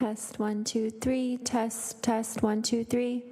Test 1, 2, 3. Test 1, 2, 3.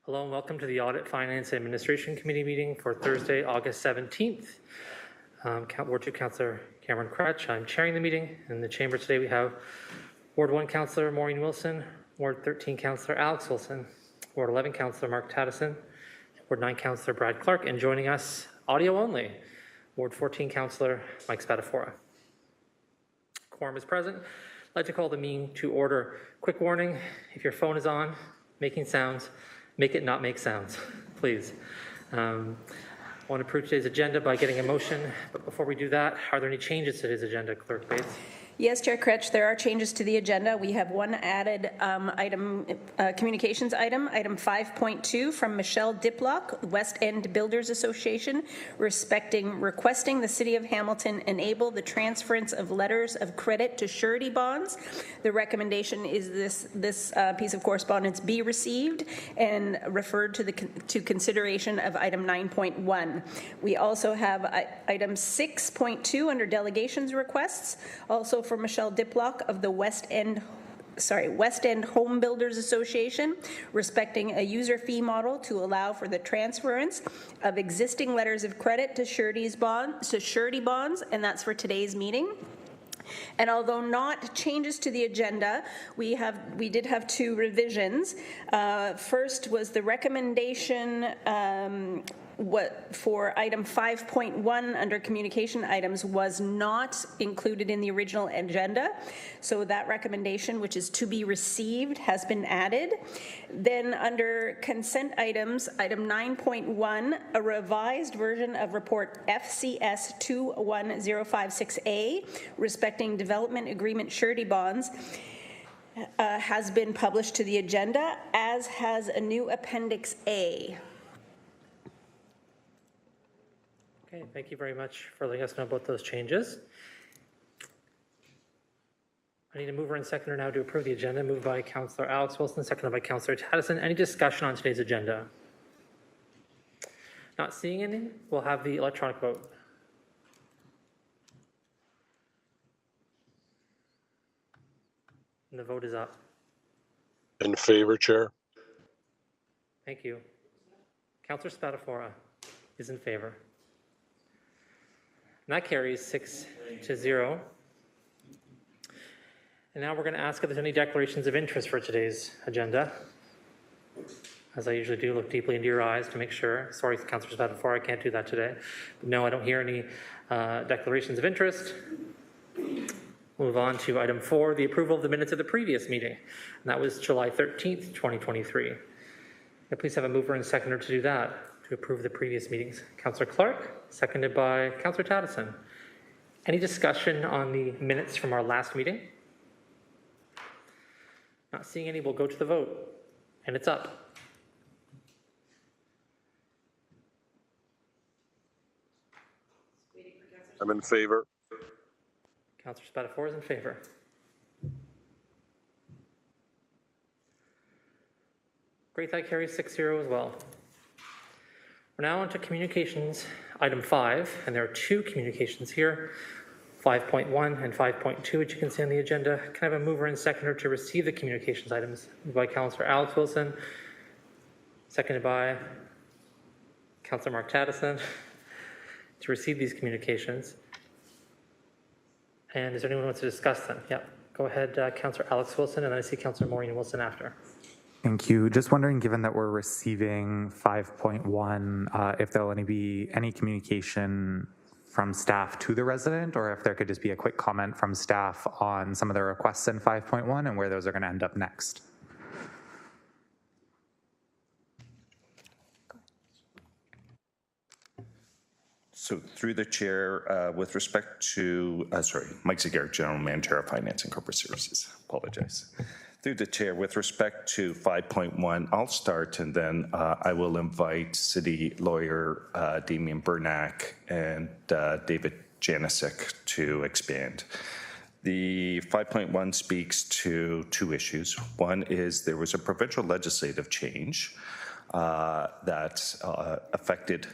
Hello and welcome to the Audit, Finance, and Administration Committee meeting for Thursday, August 17th. Ward 2 Councillor Cameron Cratch. I'm chairing the meeting. In the chamber today we have Ward 1 Councillor Maureen Wilson, Ward 13 Councillor Alex Wilson, Ward 11 Councillor Mark Taddison, Ward 9 Councillor Brad Clark, and joining us audio only, Ward 14 Councillor Mike Spadafora. Quorum is present. I'd like to call the meeting to order. Quick warning, if your phone is on, making sounds, make it not make sounds, please. I want to approve today's agenda by getting a motion, but before we do that, are there any changes to today's agenda, Clerk Bates? Yes, Chair Cretch, there are changes to the agenda. We have one added communications item 5.2 from Michelle Diplock, West End Builders Association, requesting the City of Hamilton enable the transference of letters of credit to surety bonds. The recommendation is this piece of correspondence be received and referred to consideration of item 9.1. We also have item 6.2 under delegations requests, also for Michelle Diplock of the West End Home Builders Association, respecting a user fee model to allow for the transference of existing letters of credit to surety bonds, and that's for today's meeting. And although not changes to the agenda, we did have two revisions. First was the recommendation for item 5.1 under communication items was not included in the original agenda. So that recommendation, which is to be received, has been added. Then under consent items, item 9.1, a revised version of report FCS 21056A, respecting development agreement surety bonds, has been published to the agenda, as has a new Appendix A. Okay, thank you very much for letting us know about those changes. I need a mover and seconder now to approve the agenda. Moved by Councillor Alex Wilson, seconded by Councillor Taddison. Any discussion on today's agenda? Not seeing any, we'll have the electronic vote. And the vote is up. In favor, Chair. Thank you. Councillor Spadafora is in favor. And that carries 6-0. And now we're going to ask if there's any declarations of interest for today's agenda. As I usually do, look deeply into your eyes to make sure. Sorry, Councillor Spadafora, I can't do that today. But no, I don't hear any declarations of interest. Move on to item 4, the approval of the minutes of the previous meeting. And that was July 13th, 2023. Now please have a mover and seconder to do that, to approve the previous meetings. Councillor Clark, seconded by Councillor Taddison. Any discussion on the minutes from our last meeting? Not seeing any, we'll go to the vote. And it's up. I'm in favor. Councillor Spadafora is in favor. Great, that carries 6-0 as well. We're now on to communications, item 5, and there are two communications here, 5.1 and 5.2, which you can see on the agenda. Can I have a mover and seconder to receive the communications items? Moved by Councillor Alex Wilson, seconded by Councillor Mark Taddison, to receive these communications. And is there anyone who wants to discuss them? Yeah, go ahead, Councillor Alex Wilson, and then I see Councillor Maureen Wilson after. Thank you. Just wondering, given that we're receiving 5.1, if there'll be any communication from staff to the resident, or if there could just be a quick comment from staff on some of the requests in 5.1 and where those are going to end up next. So through the chair, with respect to, Mike Zagar, General Manager of Finance and Corporate Services. Apologize. Through the chair, with respect to 5.1, I'll start and then I will invite City Lawyer Damian Bernack and David Janicek to expand. The 5.1 speaks to two issues. One is there was a provincial legislative change that affected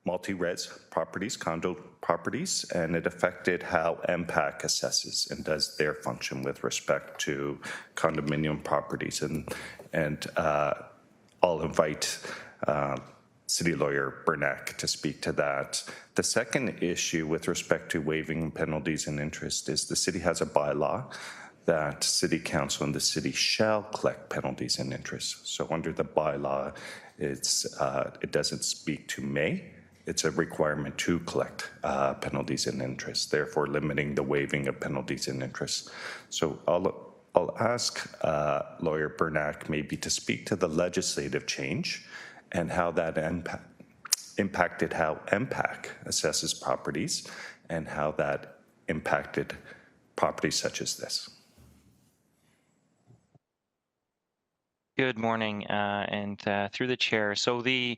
multi-res properties, condo properties, and it affected how MPAC assesses and does their function with respect to condominium properties. And I'll invite City Lawyer Bernack to speak to that. The second issue with respect to waiving penalties and interest is the city has a bylaw that City Council and the city shall collect penalties and interest. So under the bylaw, it doesn't speak to may. It's a requirement to collect penalties and interest, therefore limiting the waiving of penalties and interest. So I'll ask Lawyer Bernack maybe to speak to the legislative change and how that impacted how MPAC assesses properties and how that impacted properties such as this. Good morning, and through the chair. So the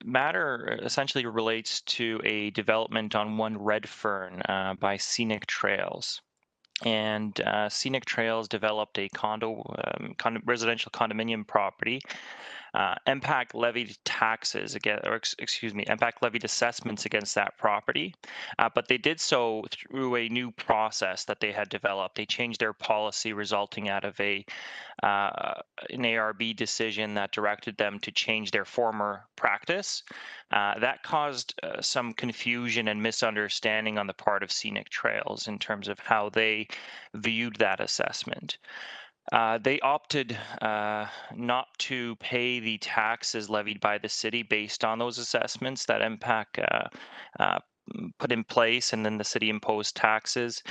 matter essentially relates to a development on 1 Redfern by Scenic Trails. And Scenic Trails developed a residential condominium property. MPAC levied taxes again, or excuse me, MPAC levied assessments against that property, but they did so through a new process that they had developed. They changed their policy, resulting out of an ARB decision that directed them to change their former practice. That caused some confusion and misunderstanding on the part of Scenic Trails in terms of how they viewed that assessment. They opted not to pay the taxes levied by the city based on those assessments that MPAC put in place, and then the city imposed taxes.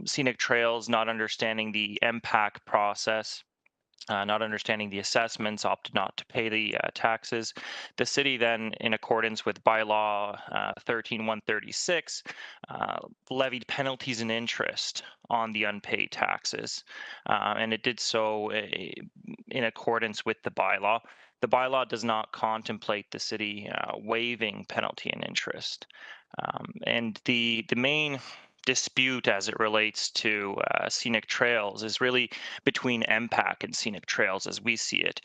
Scenic Trails, not understanding the MPAC process, not understanding the assessments, opted not to pay the taxes. The city then, in accordance with bylaw 13136, levied penalties and interest on the unpaid taxes, and it did so in accordance with the bylaw. The bylaw does not contemplate the city waiving penalty and interest, and the main dispute as it relates to Scenic Trails is really between MPAC and Scenic Trails as we see it.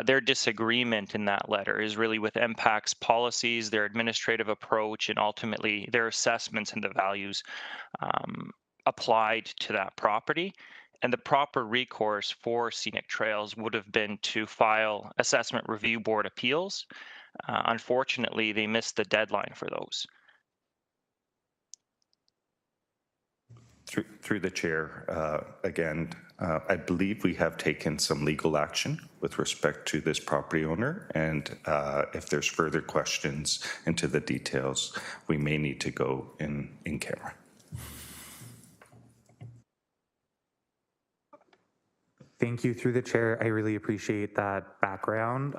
Their disagreement in that letter is really with MPAC's policies, their administrative approach, and ultimately their assessments and the values applied to that property. And the proper recourse for Scenic Trails would have been to file Assessment Review Board appeals. Unfortunately, they missed the deadline for those. Through the chair, again, I believe we have taken some legal action with respect to this property owner, and if there's further questions into the details, we may need to go in camera. Thank you. Through the chair, I really appreciate that background,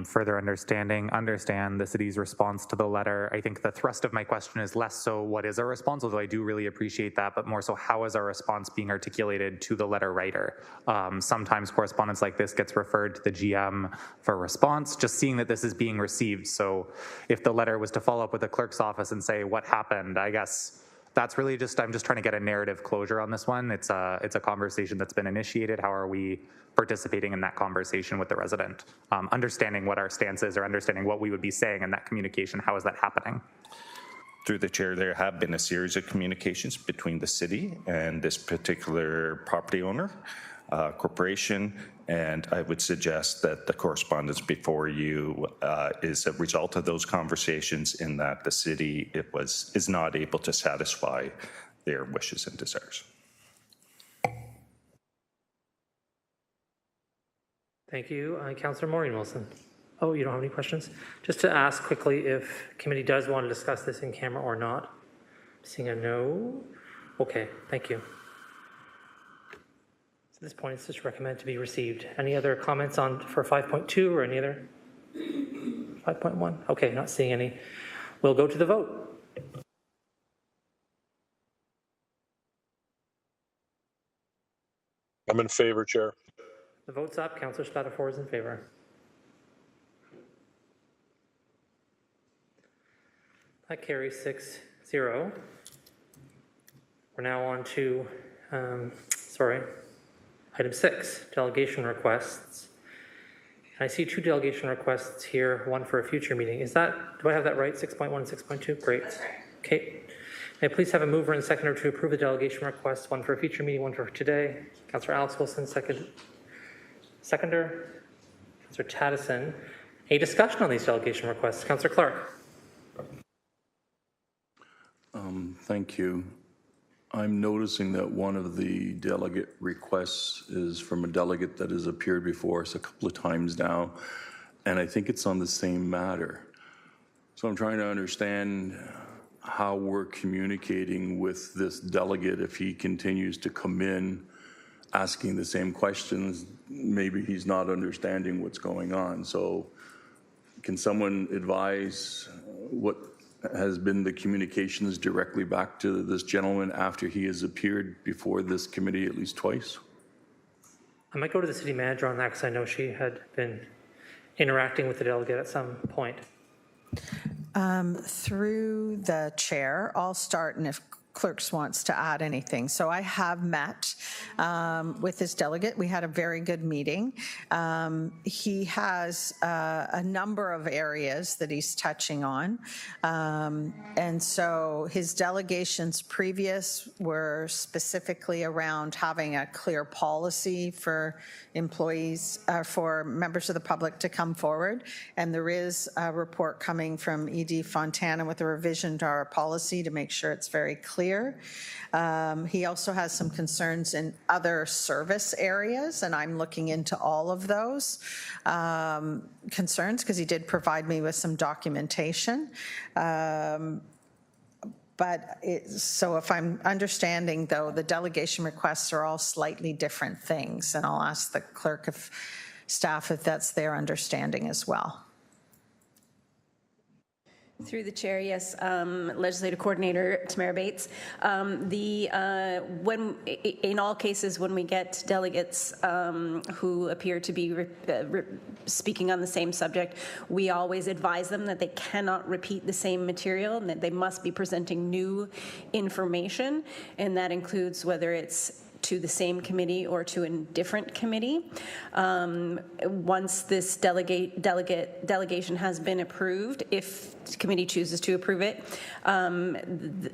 further understand the city's response to the letter. I think the thrust of my question is less so what is our response, although I do really appreciate that, but more so how is our response being articulated to the letter writer. Sometimes correspondence like this gets referred to the GM for response, just seeing that this is being received. So if the letter was to follow up with the clerk's office and say what happened, I guess that's really I'm just trying to get a narrative closure on this one. It's a conversation that's been initiated. How are we participating in that conversation with the resident? Understanding what our stance is or understanding what we would be saying in that communication. How is that happening? Through the chair, there have been a series of communications between the city and this particular property owner, corporation, and I would suggest that the correspondence before you is a result of those conversations, in that the city is not able to satisfy their wishes and desires. Thank you. Councillor Maureen Wilson. Oh, you don't have any questions? Just to ask quickly if committee does want to discuss this in camera or not. Seeing a no. Okay, thank you. At this point, it's just recommended to be received. Any other comments for 5.2 or any other? 5.1? Okay, not seeing any. We'll go to the vote. I'm in favor, Chair. The vote's up. Councillor Spatafor is in favor. That carries 6-0. We're now on to, item 6, delegation requests. I see 2 delegation requests here, one for a future meeting. Do I have that right, 6.1 and 6.2? Great. That's right. Okay. May I please have a mover and seconder to approve the delegation requests, one for a future meeting, one for today. Councillor Alex Wilson, seconder. Councillor Taddison. A discussion on these delegation requests. Councillor Clark. Thank you. I'm noticing that one of the delegate requests is from a delegate that has appeared before us a couple of times now, and I think it's on the same matter. So I'm trying to understand how we're communicating with this delegate if he continues to come in asking the same questions. Maybe he's not understanding what's going on. So can someone advise what has been the communications directly back to this gentleman after he has appeared before this committee at least twice? I might go to the city manager on that because I know she had been interacting with the delegate at some point. Through the chair, I'll start, and if Clerks wants to add anything. So I have met with this delegate. We had a very good meeting. He has a number of areas that he's touching on. And so his delegations previous were specifically around having a clear policy for employees, for members of the public to come forward. And there is a report coming from ED Fontana with a revision to our policy to make sure it's very clear. He also has some concerns in other service areas, and I'm looking into all of those concerns because he did provide me with some documentation. So if I'm understanding, though, the delegation requests are all slightly different things, and I'll ask the clerk of staff if that's their understanding as well. Through the chair, yes, Legislative Coordinator Tamara Bates. In all cases, when we get delegates who appear to be speaking on the same subject, we always advise them that they cannot repeat the same material and that they must be presenting new information, and that includes whether it's to the same committee or to a different committee. Once this delegation has been approved, if the committee chooses to approve it, the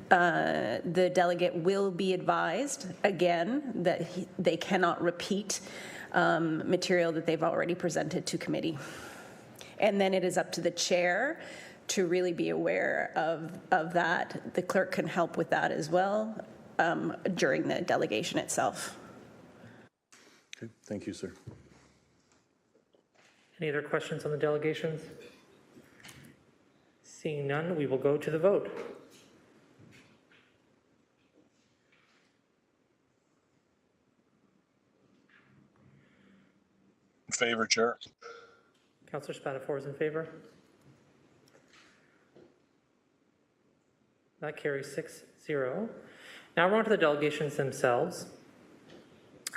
delegate will be advised again that they cannot repeat material that they've already presented to committee. And then it is up to the chair to really be aware of that. The clerk can help with that as well. During the delegation itself. Okay, thank you, sir. Any other questions on the delegations? Seeing none, we will go to the vote. In favor, Chair. Councillor Spatafor is in favor. That carries 6-0. Now we're on to the delegations themselves.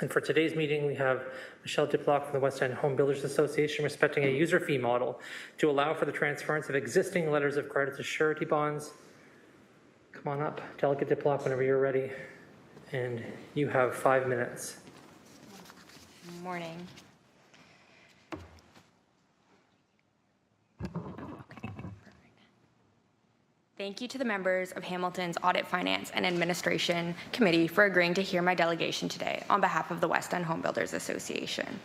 And for today's meeting, we have Michelle Diplock from the West End Home Builders Association respecting a user fee model to allow for the transference of existing letters of credit to surety bonds. Come on up, Delegate Diplock, whenever you're ready. And you have 5 minutes. Good morning. Thank you to the members of Hamilton's Audit, Finance and Administration Committee for agreeing to hear my delegation today on behalf of the West End Home Builders Association.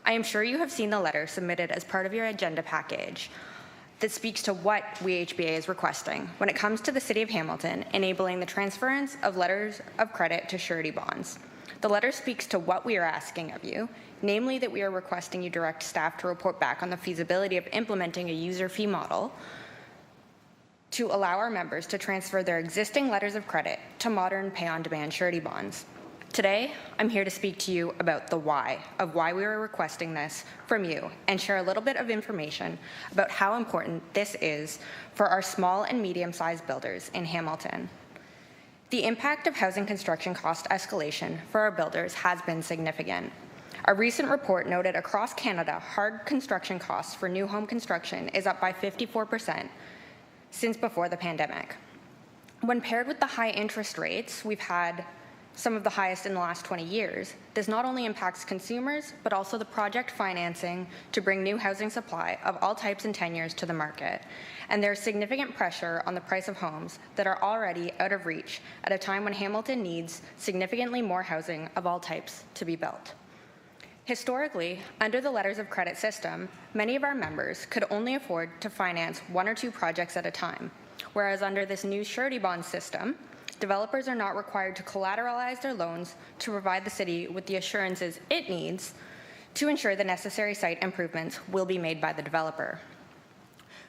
I am sure you have seen the letter submitted as part of your agenda package that speaks to what WHBA is requesting when it comes to the City of Hamilton enabling the transference of letters of credit to surety bonds. The letter speaks to what we are asking of you, namely that we are requesting you direct staff to report back on the feasibility of implementing a user fee model to allow our members to transfer their existing letters of credit to modern pay-on-demand surety bonds. Today, I'm here to speak to you about the why of why we are requesting this from you and share a little bit of information about how important this is for our small and medium-sized builders in Hamilton. The impact of housing construction cost escalation for our builders has been significant. A recent report noted across Canada, hard construction costs for new home construction is up by 54% since before the pandemic. When paired with the high interest rates we've had, some of the highest in the last 20 years, this not only impacts consumers, but also the project financing to bring new housing supply of all types and tenures to the market. And there's significant pressure on the price of homes that are already out of reach at a time when Hamilton needs significantly more housing of all types to be built. Historically, under the letters of credit system, many of our members could only afford to finance 1 or 2 projects at a time, whereas under this new surety bond system, developers are not required to collateralize their loans to provide the city with the assurances it needs to ensure the necessary site improvements will be made by the developer.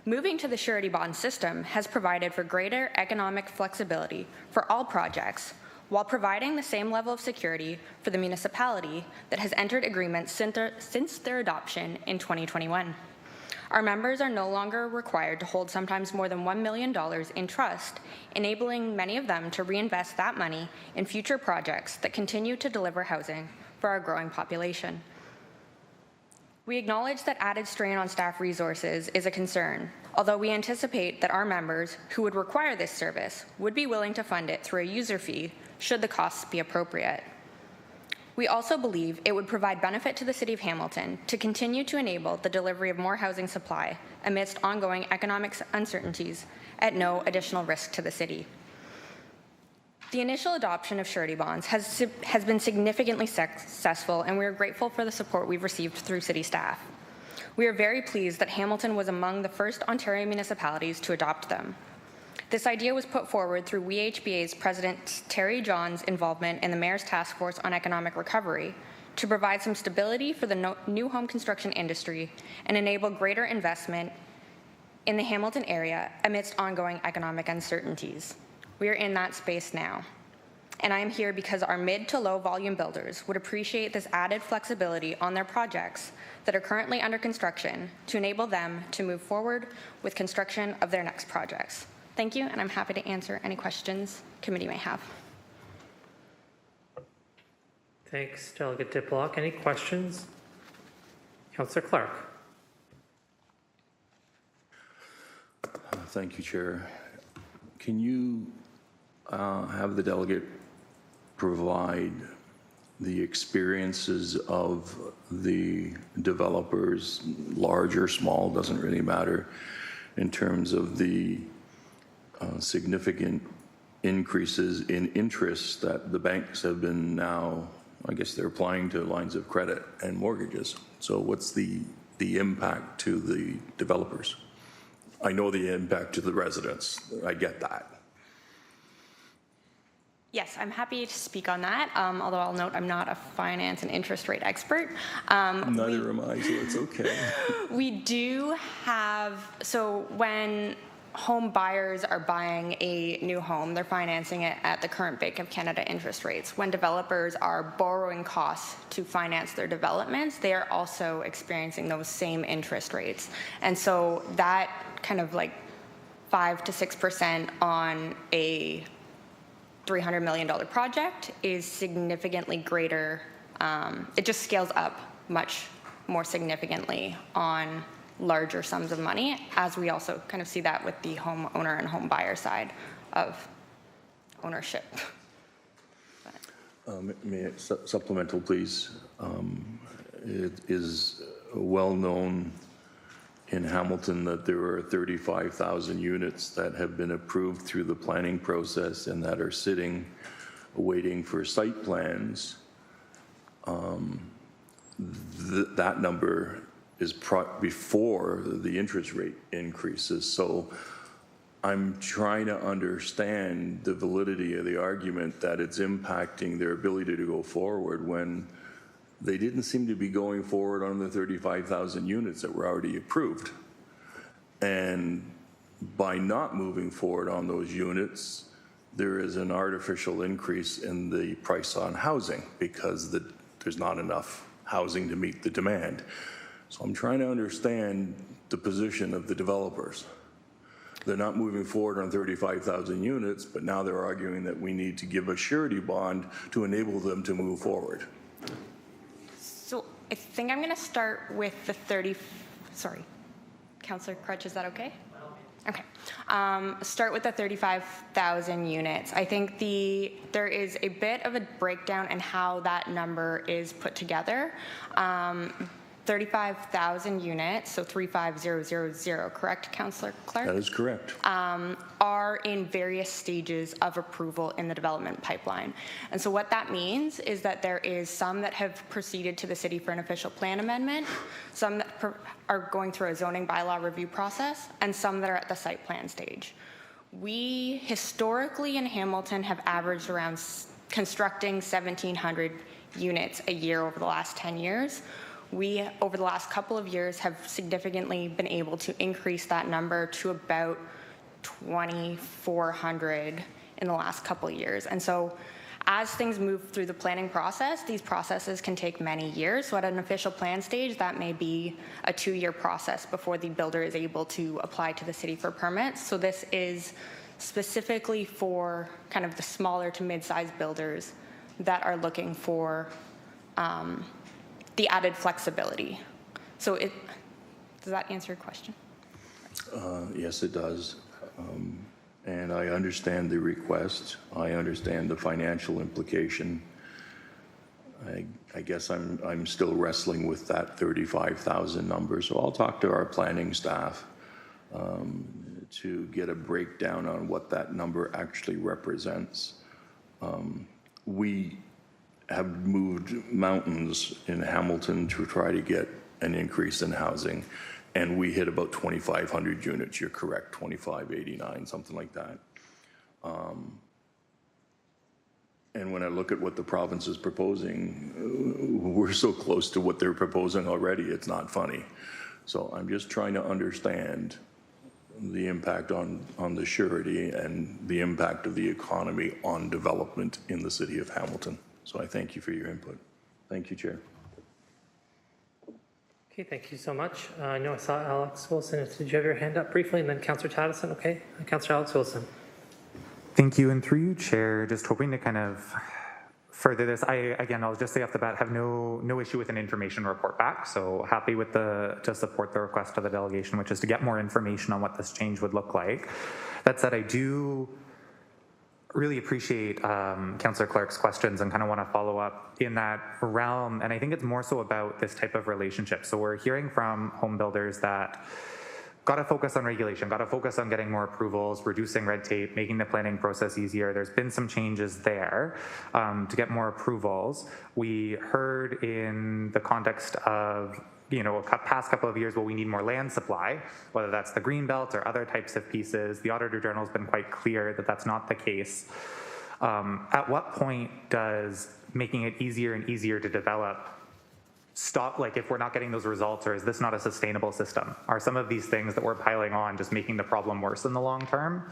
Moving to the surety bond system has provided for greater economic flexibility for all projects, while providing the same level of security for the municipality that has entered agreements since their adoption in 2021. Our members are no longer required to hold sometimes more than $1 million in trust, enabling many of them to reinvest that money in future projects that continue to deliver housing for our growing population. We acknowledge that added strain on staff resources is a concern, although we anticipate that our members who would require this service would be willing to fund it through a user fee should the costs be appropriate. We also believe it would provide benefit to the City of Hamilton to continue to enable the delivery of more housing supply amidst ongoing economic uncertainties at no additional risk to the city. The initial adoption of surety bonds has been significantly successful, and we are grateful for the support we've received through city staff. We are very pleased that Hamilton was among the first Ontario municipalities to adopt them. This idea was put forward through WeHBA's President Terry John's involvement in the Mayor's Task Force on Economic Recovery to provide some stability for the new home construction industry and enable greater investment in the Hamilton area amidst ongoing economic uncertainties. We are in that space now. And I am here because our mid to low volume builders would appreciate this added flexibility on their projects that are currently under construction to enable them to move forward with construction of their next projects. Thank you, and I'm happy to answer any questions committee may have. Thanks, Delegate Diplock. Any questions? Councillor Clark. Thank you, Chair. Can you have the delegate provide the experiences of the developers, large or small, doesn't really matter, in terms of the significant increases in interest that the banks have been now, I guess they're applying to lines of credit and mortgages. So what's the impact to the developers? I know the impact to the residents. I get that. Yes, I'm happy to speak on that, although I'll note I'm not a finance and interest rate expert. Neither am I, so it's okay. We do have, so when home buyers are buying a new home, they're financing it at the current Bank of Canada interest rates. When developers are borrowing costs to finance their developments, they are also experiencing those same interest rates. And so that kind of like 5 to 6% on a $300 million project is significantly greater. It just scales up much more significantly on larger sums of money, as we also kind of see that with the homeowner and home buyer side of ownership. May I supplemental, please? It is well known in Hamilton that there are 35,000 units that have been approved through the planning process and that are sitting waiting for site plans. That number is before the interest rate increases. So I'm trying to understand the validity of the argument that it's impacting their ability to go forward when they didn't seem to be going forward on the 35,000 units that were already approved. And by not moving forward on those units, there is an artificial increase in the price on housing because there's not enough housing to meet the demand. So I'm trying to understand the position of the developers. They're not moving forward on 35,000 units, but now they're arguing that we need to give a surety bond to enable them to move forward. So I think I'm going to start with the sorry, Councillor Crutch, is that okay? Okay. Start with the 35,000 units. I think there is a bit of a breakdown in how that number is put together. 35,000 units, so 35000, correct, Councillor Clark? That is correct. Are in various stages of approval in the development pipeline. And so what that means is that there is some that have proceeded to the city for an official plan amendment, some that are going through a zoning bylaw review process, and some that are at the site plan stage. We historically in Hamilton have averaged around constructing 1,700 units a year over the last 10 years. We, over the last couple of years, have significantly been able to increase that number to about 2,400 in the last couple of years. And so as things move through the planning process, these processes can take many years. So at an official plan stage, that may be a 2-year process before the builder is able to apply to the city for permits. So this is specifically for kind of the smaller to mid-sized builders that are looking for the added flexibility. So does that answer your question? Yes, it does. And I understand the request. I understand the financial implication. I guess I'm still wrestling with that 35,000 number. So I'll talk to our planning staff to get a breakdown on what that number actually represents. We have moved mountains in Hamilton to try to get an increase in housing, and we hit about 2,500 units. You're correct, 2,589, something like that. And when I look at what the province is proposing, we're so close to what they're proposing already, it's not funny. So I'm just trying to understand the impact on the surety and the impact of the economy on development in the city of Hamilton. So I thank you for your input. Thank you, Chair. Okay, thank you so much. I know I saw Alex Wilson. Did you have your hand up briefly? And then Councillor Taddison, okay? Councillor Alex Wilson. Thank you. And through you, Chair, just hoping to kind of further this. I'll just say off the bat, have no issue with an information report back. So happy with to support the request of the delegation, which is to get more information on what this change would look like. That said, I do really appreciate Councillor Clark's questions and kind of want to follow up in that realm. And I think it's more so about this type of relationship. So we're hearing from home builders that got to focus on regulation, got to focus on getting more approvals, reducing red tape, making the planning process easier. There's been some changes there to get more approvals. We heard in the context of past couple of years, well, we need more land supply, whether that's the green belt or other types of pieces. The Auditor General has been quite clear that that's not the case. At what point does making it easier and easier to develop stop, like if we're not getting those results, or is this not a sustainable system? Are some of these things that we're piling on just making the problem worse in the long term?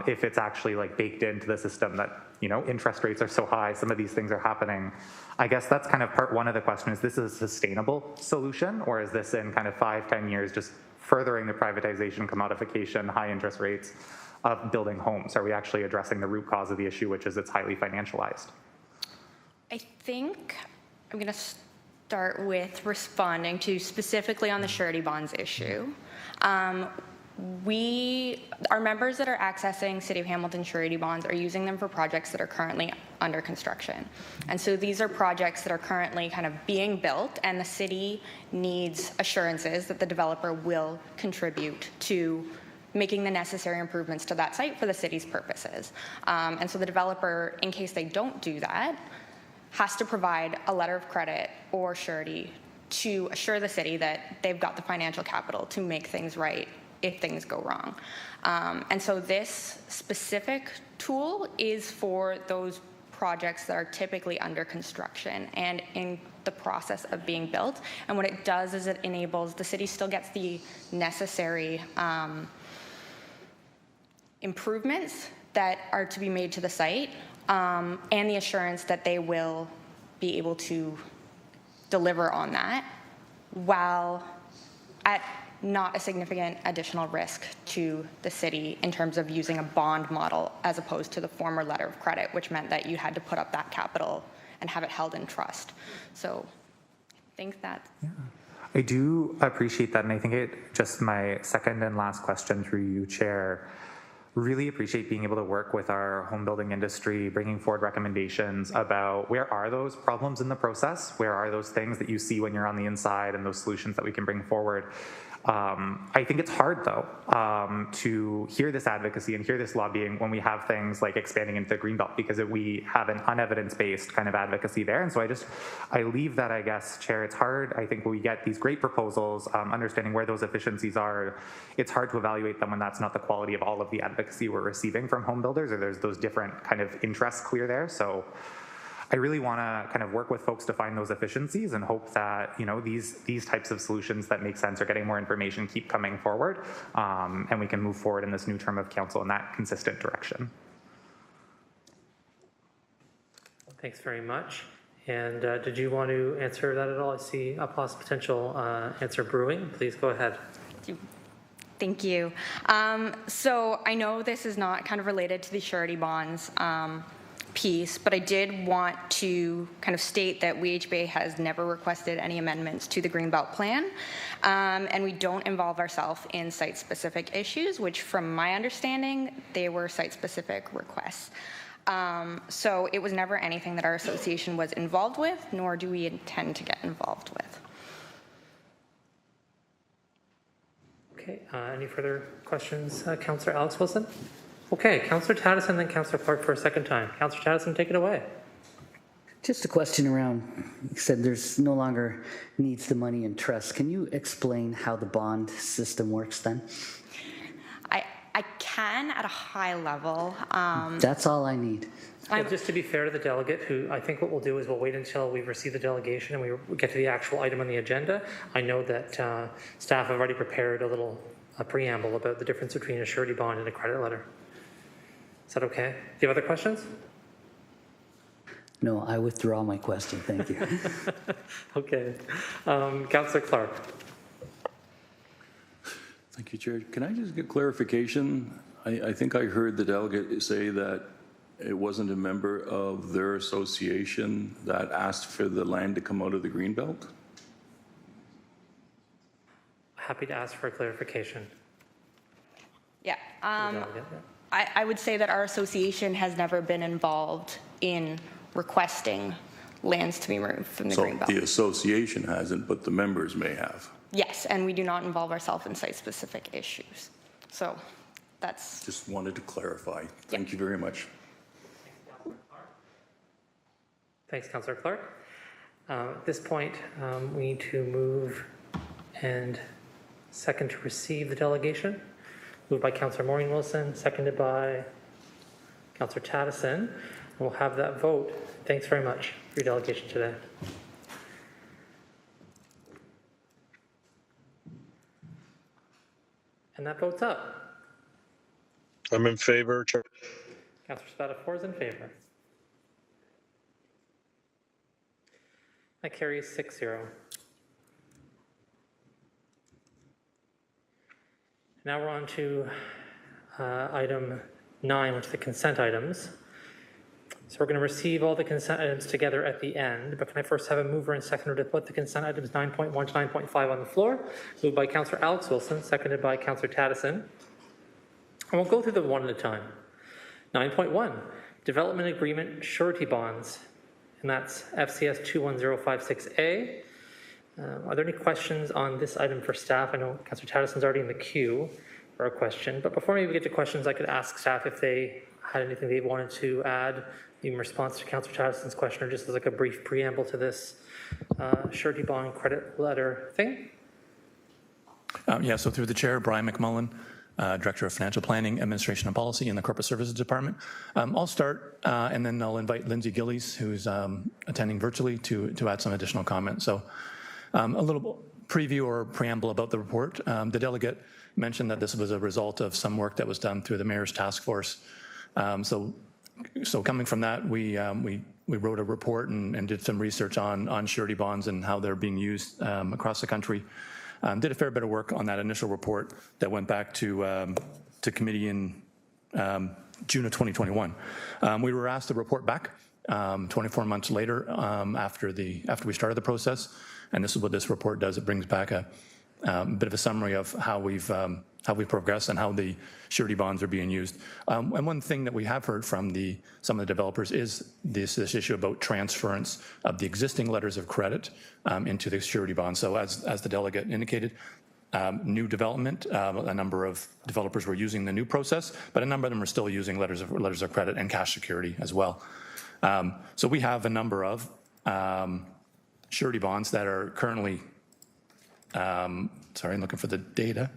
If it's actually like baked into the system that, interest rates are so high, some of these things are happening. I guess that's kind of part one of the question. Is this a sustainable solution, or is this in kind of 5-10 years just furthering the privatization, commodification, high interest rates of building homes? Are we actually addressing the root cause of the issue, which is it's highly financialized? I think I'm going to start with responding to specifically on the surety bonds issue. Our members that are accessing City of Hamilton surety bonds are using them for projects that are currently under construction. And so these are projects that are currently kind of being built, and the city needs assurances that the developer will contribute to making the necessary improvements to that site for the city's purposes. And so the developer, in case they don't do that, has to provide a letter of credit or surety to assure the city that they've got the financial capital to make things right if things go wrong. And so this specific tool is for those projects that are typically under construction and in the process of being built. And what it does is it enables the city still gets the necessary improvements that are to be made to the site, and the assurance that they will be able to deliver on that while at not a significant additional risk to the city in terms of using a bond model as opposed to the former letter of credit, which meant that you had to put up that capital and have it held in trust. So I think that... Yeah. I do appreciate that, and I think just my second and last question through you, Chair. really appreciate being able to work with our home building industry, bringing forward recommendations about where are those problems in the process, where are those things that you see when you're on the inside, and those solutions that we can bring forward. I think it's hard, though, to hear this advocacy and hear this lobbying when we have things like expanding into the Greenbelt, because we have an unevidence-based kind of advocacy there. And so I leave that, I guess, Chair. It's hard, I think, when we get these great proposals, understanding where those efficiencies are, it's hard to evaluate them when that's not the quality of all of the advocacy we're receiving from home builders, or there's those different kind of interests clear there. So I really want to kind of work with folks to find those efficiencies and hope that, you know, these types of solutions that make sense or getting more information keep coming forward, and we can move forward in this new term of council in that consistent direction. Thanks very much. And did you want to answer that at all? I see a potential answer brewing. Please go ahead. Thank you. So I know this is not kind of related to the surety bonds piece, but I did want to kind of state that WHBA has never requested any amendments to the Greenbelt Plan, and we don't involve ourselves in site-specific issues, which from my understanding, they were site-specific requests. So it was never anything that our association was involved with, nor do we intend to get involved with. Okay, any further questions, Councillor Alex Wilson? Okay, Councillor Taddison, then Councillor Clark for a second time. Councillor Taddison, take it away. Just a question around, you said there's no longer needs the money in trust. Can you explain how the bond system works then? I can at a high level. That's all I need. Well, just to be fair to the delegate, who I think what we'll do is we'll wait until we've received the delegation and we get to the actual item on the agenda. I know that staff have already prepared a preamble about the difference between a surety bond and a credit letter. Is that okay? Do you have other questions? No, I withdraw my question. Thank you. Okay. Councillor Clark. Thank you, Chair. Can I just get clarification? I think I heard the delegate say that it wasn't a member of their association that asked for the land to come out of the Greenbelt? Happy to ask for a clarification. Yeah. I would say that our association has never been involved in requesting lands to be removed from the Greenbelt. So the association hasn't, but the members may have. Yes, and we do not involve ourselves in site-specific issues. So that's... Just wanted to clarify. Thank you very much. Thanks, Councillor Clark. At this point, we need to move and second to receive the delegation. Moved by Councillor Maureen Wilson, seconded by Councillor Taddison. And we'll have that vote. Thanks very much for your delegation today. And that vote's up. I'm in favor, Chair. Councillor Spadafore is in favor. That carries 6-0. Now we're on to item 9, which is the consent items. So we're going to receive all the consent items together at the end, but can I first have a mover and seconder to put the consent items 9.1 to 9.5 on the floor? Moved by Councillor Alex Wilson, seconded by Councillor Taddison. And we'll go through them one at a time. 9.1, Development Agreement Surety Bonds, and that's FCS 21056A. Are there any questions on this item for staff? I know Councillor Taddison's already in the queue for a question, but before we get to questions, I could ask staff if they had anything they wanted to add in response to Councillor Taddison's question, or just as like a brief preamble to this surety bond credit letter thing. Yeah, so through the chair, Brian McMullen, Director of Financial Planning, Administration and Policy in the Corporate Services Department. I'll start and then I'll invite Lindsay Gillies, who's attending virtually, to add some additional comments. So a little preview or preamble about the report. The delegate mentioned that this was a result of some work that was done through the Mayor's Task Force. So coming from that, we wrote a report and did some research on surety bonds and how they're being used across the country. Did a fair bit of work on that initial report that went back to committee in June of 2021. We were asked to report back 24 months later after we started the process, and this is what this report does. It brings back a bit of a summary of how we've progressed and how the surety bonds are being used. And one thing that we have heard from some of the developers is this issue about transference of the existing letters of credit into the surety bonds. So as the delegate indicated, new development, a number of developers were using the new process, but a number of them are still using letters of credit and cash security as well. So we have a number of surety bonds that are currently, sorry, I'm looking for the data.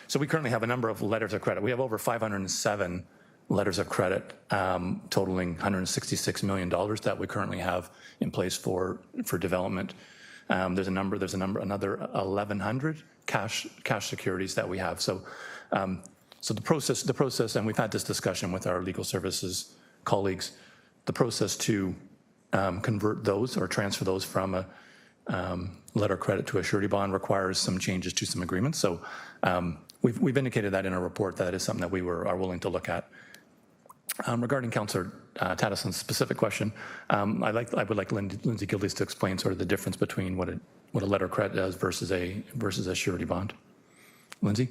So we currently have a number of letters of credit. We have over 507 letters of credit totaling $166 million that we currently have in place for development. There's another 1,100 cash securities that we have. So the process, and we've had this discussion with our legal services colleagues, the process to convert those or transfer those from a letter of credit to a surety bond requires some changes to some agreements. So we've indicated that in our report that is something that we are willing to look at. Regarding Councillor Tattison's specific question, I would like Lindsay Gillies to explain sort of the difference between what a letter of credit does versus a surety bond. Lindsay?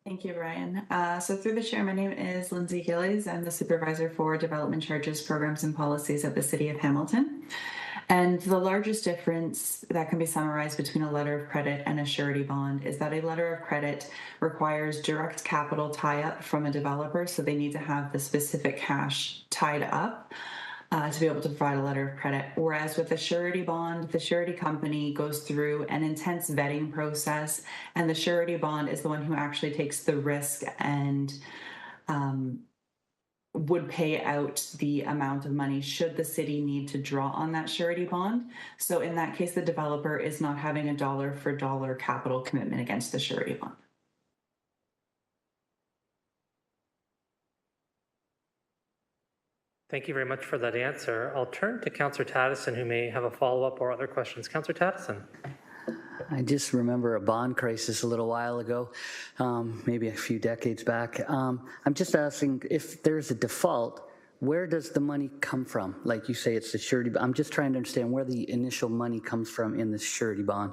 Thank you, Brian. So through the chair, my name is Lindsay Gillies. I'm the supervisor for development charges, programs, and policies at the City of Hamilton. And the largest difference that can be summarized between a letter of credit and a surety bond is that a letter of credit requires direct capital tie-up from a developer, so they need to have the specific cash tied up to be able to provide a letter of credit. Whereas with a surety bond, the surety company goes through an intense vetting process, and the surety bond is the one who actually takes the risk and would pay out the amount of money should the city need to draw on that surety bond. So in that case, the developer is not having a dollar for dollar capital commitment against the surety bond. Thank you very much for that answer. I'll turn to Councillor Tattison, who may have a follow-up or other questions. Councillor Tattison. I just remember a bond crisis a little while ago, maybe a few decades back. I'm just asking, if there's a default, where does the money come from? Like you say, it's the surety. I'm just trying to understand where the initial money comes from in the surety bond.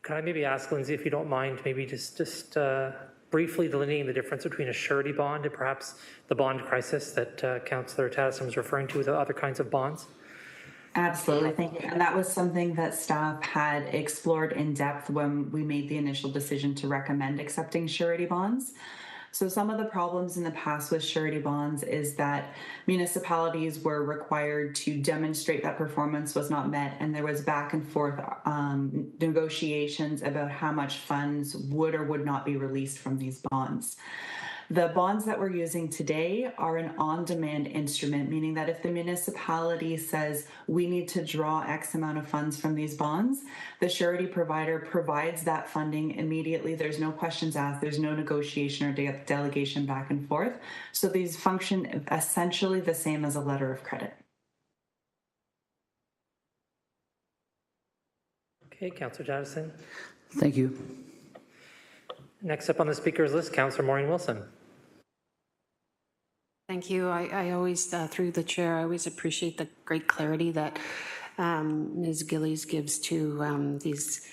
Could I maybe ask Lindsay, if you don't mind, maybe just briefly delineating the difference between a surety bond and perhaps the bond crisis that Councillor Tattison was referring to with other kinds of bonds? Absolutely, thank you. And that was something that staff had explored in depth when we made the initial decision to recommend accepting surety bonds. So some of the problems in the past with surety bonds is that municipalities were required to demonstrate that performance was not met, and there was back and forth negotiations about how much funds would or would not be released from these bonds. The bonds that we're using today are an on-demand instrument, meaning that if the municipality says we need to draw X amount of funds from these bonds, the surety provider provides that funding immediately. There's no questions asked. There's no negotiation or delegation back and forth. So these function essentially the same as a letter of credit. Okay, Councillor Tattison. Thank you. Next up on the speakers list, Councillor Maureen Wilson. Thank you. I always, through the chair, I always appreciate the great clarity that Ms. Gillies gives to these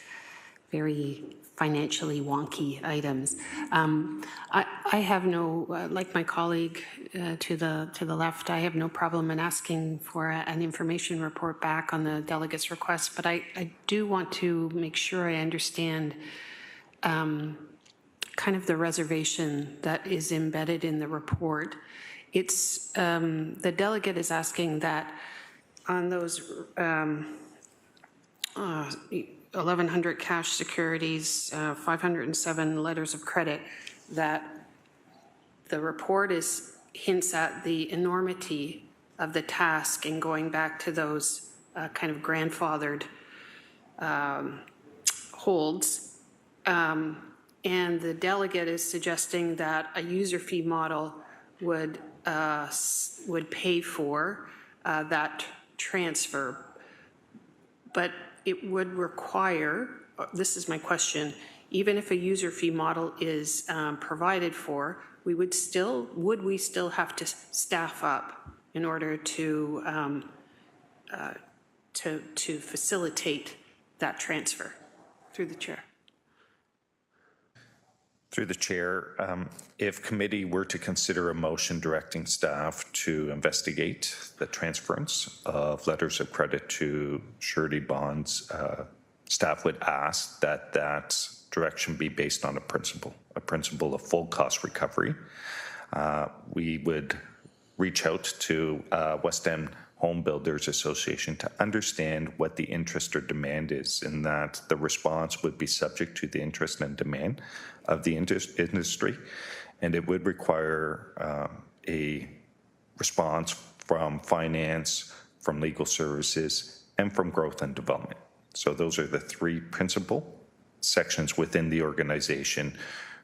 very financially wonky items. I have no, like my colleague to the left, I have no problem in asking for an information report back on the delegate's request, but I do want to make sure I understand kind of the reservation that is embedded in the report. It's the delegate is asking that on those 1,100 cash securities, 507 letters of credit, that the report hints at the enormity of the task in going back to those kind of grandfathered holds. And the delegate is suggesting that a user fee model would pay for that transfer, but it would require, this is my question, even if a user fee model is provided for, would we still have to staff up in order to to facilitate that transfer. Through the chair. Through the chair, if committee were to consider a motion directing staff to investigate the transference of letters of credit to surety bonds, staff would ask that that direction be based on a principle of full cost recovery. We would reach out to West End Home Builders Association to understand what the interest or demand is, and that the response would be subject to the interest and demand of the industry, and it would require a response from finance, from legal services, and from growth and development. So those are the three principal sections within the organization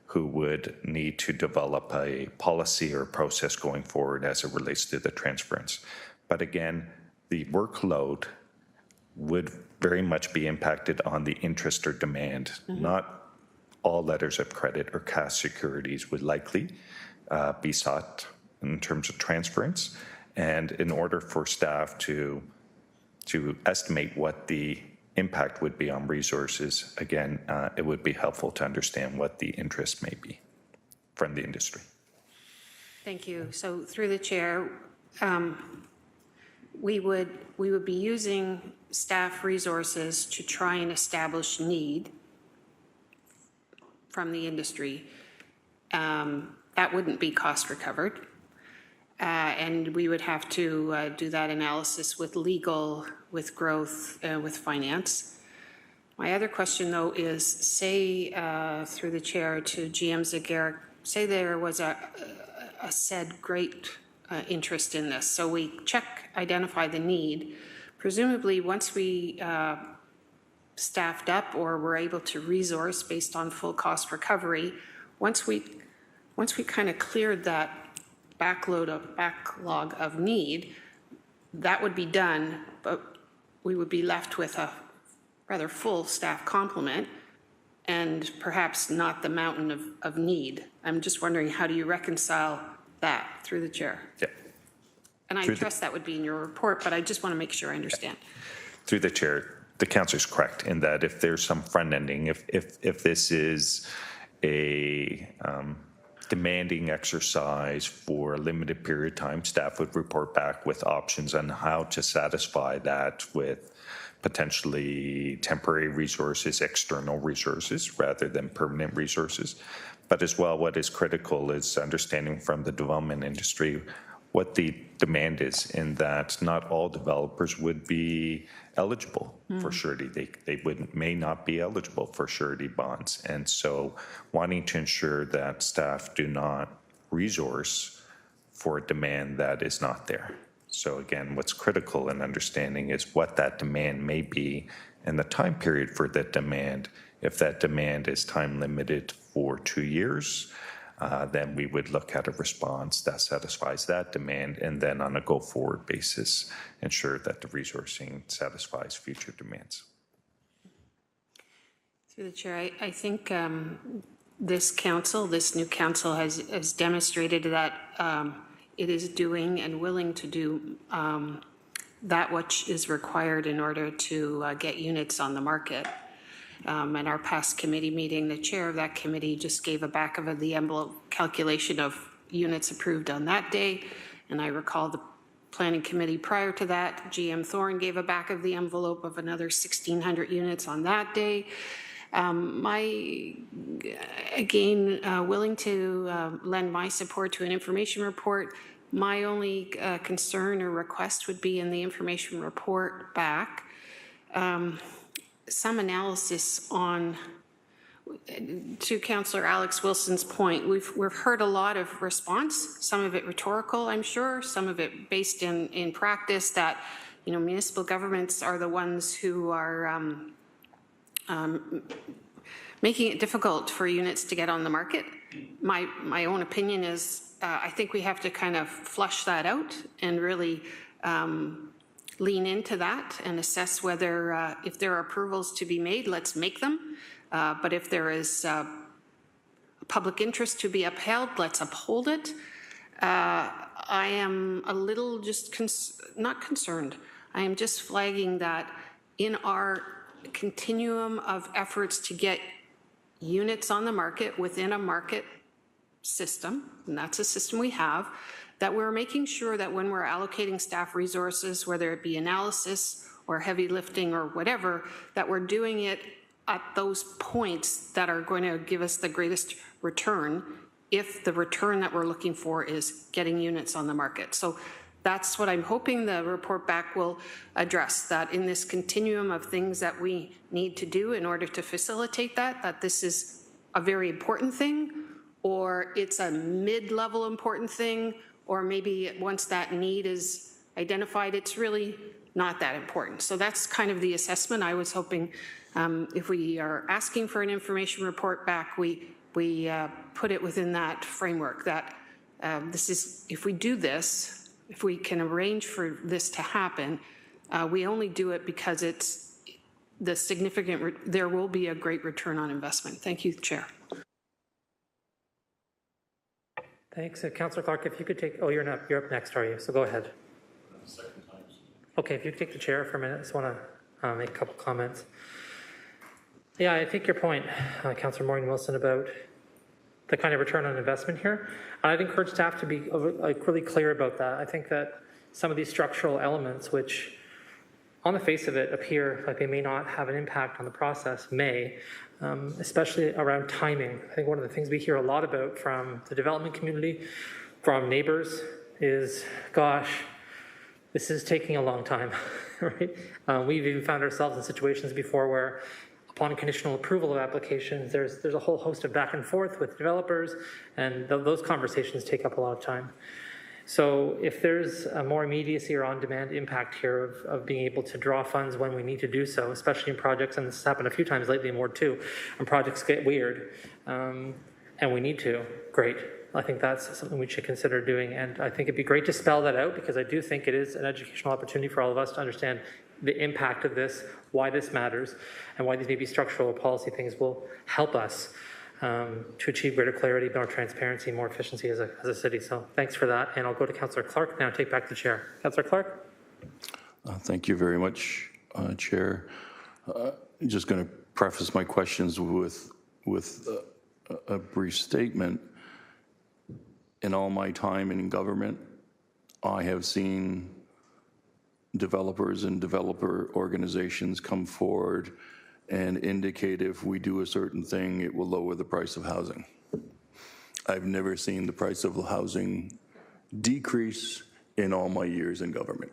who would need to develop a policy or process going forward as it relates to the transference. But again, the workload would very much be impacted on the interest or demand. Not all letters of credit or cash securities would likely be sought in terms of transference. And in order for staff to estimate what the impact would be on resources, again, it would be helpful to understand what the interest may be from the industry. Thank you. So through the chair, we would be using staff resources to try and establish need from the industry. That wouldn't be cost recovered. And we would have to do that analysis with legal, with growth, with finance. My other question, though, is say, through the chair to GM Zagarek, say there was a said great interest in this. So we identify the need. Presumably, once we staffed up or were able to resource based on full cost recovery, once we kind of cleared that backlog of need, that would be done, but we would be left with a rather full staff complement and perhaps not the mountain of need. I'm just wondering, how do you reconcile that through the chair? Yeah. And I trust that would be in your report, but I just want to make sure I understand. Through the chair, the councillor is correct in that if there's some front ending, if this is a demanding exercise for a limited period of time, staff would report back with options on how to satisfy that with potentially temporary resources, external resources, rather than permanent resources. But as well, what is critical is understanding from the development industry what the demand is, in that not all developers would be eligible for surety. They may not be eligible for surety bonds. And so wanting to ensure that staff do not resource for a demand that is not there. So again, what's critical in understanding is what that demand may be and the time period for that demand. If that demand is time limited for 2 years, then we would look at a response that satisfies that demand, and then on a go-forward basis, ensure that the resourcing satisfies future demands. Through the chair, I think this new council has demonstrated that it is doing and willing to do that which is required in order to get units on the market. In our past committee meeting, the chair of that committee just gave a back of the envelope calculation of units approved on that day. And I recall the planning committee prior to that, GM Thorne gave a back of the envelope of another 1,600 units on that day. Willing to lend my support to an information report. My only concern or request would be in the information report back, some analysis on, to Councillor Alex Wilson's point, we've heard a lot of response, some of it rhetorical, I'm sure, some of it based in practice, that municipal governments are the ones who are making it difficult for units to get on the market. My own opinion is I think we have to kind of flush that out and really lean into that and assess whether if there are approvals to be made, let's make them. But if there is a public interest to be upheld, let's uphold it. I am a little just not concerned. I am just flagging that in our continuum of efforts to get units on the market within a market system, and that's a system we have, that we're making sure that when we're allocating staff resources, whether it be analysis or heavy lifting or whatever, that we're doing it at those points that are going to give us the greatest return, if the return that we're looking for is getting units on the market. So that's what I'm hoping the report back will address, that in this continuum of things that we need to do in order to facilitate that, that this is a very important thing, or it's a mid-level important thing, or maybe once that need is identified, it's really not that important. So that's kind of the assessment. I was hoping if we are asking for an information report back, we put it within that framework, that this is, if we do this, if we can arrange for this to happen, we only do it because it's the significant, there will be a great return on investment. Thank you, Chair. Thanks. Councillor Clark, if you could take, oh, you're up next, are you? So go ahead. Okay, if you could take the chair for a minute, I just want to make a couple comments. Yeah, I think your point, Councillor Maureen Wilson, about the kind of return on investment here. I'd encourage staff to be really clear about that. I think that some of these structural elements, which on the face of it appear like they may not have an impact on the process, may, especially around timing. I think one of the things we hear a lot about from the development community, from neighbors, is, gosh, this is taking a long time, right? We've even found ourselves in situations before where upon conditional approval of applications, there's a whole host of back and forth with developers, and those conversations take up a lot of time. So if there's a more immediacy or on-demand impact here of being able to draw funds when we need to do so, especially in projects, and this has happened a few times lately in Ward 2, and projects get weird, and we need to, great. I think that's something we should consider doing, and I think it'd be great to spell that out, because I do think it is an educational opportunity for all of us to understand the impact of this, why this matters, and why these maybe structural or policy things will help us to achieve greater clarity, more transparency, more efficiency as a city. So thanks for that. And I'll go to Councillor Clark now, take back the chair. Councillor Clark? Thank you very much, Chair. I'm just going to preface my questions with a brief statement. In all my time in government, I have seen developers and developer organizations come forward and indicate if we do a certain thing, it will lower the price of housing. I've never seen the price of housing decrease in all my years in government.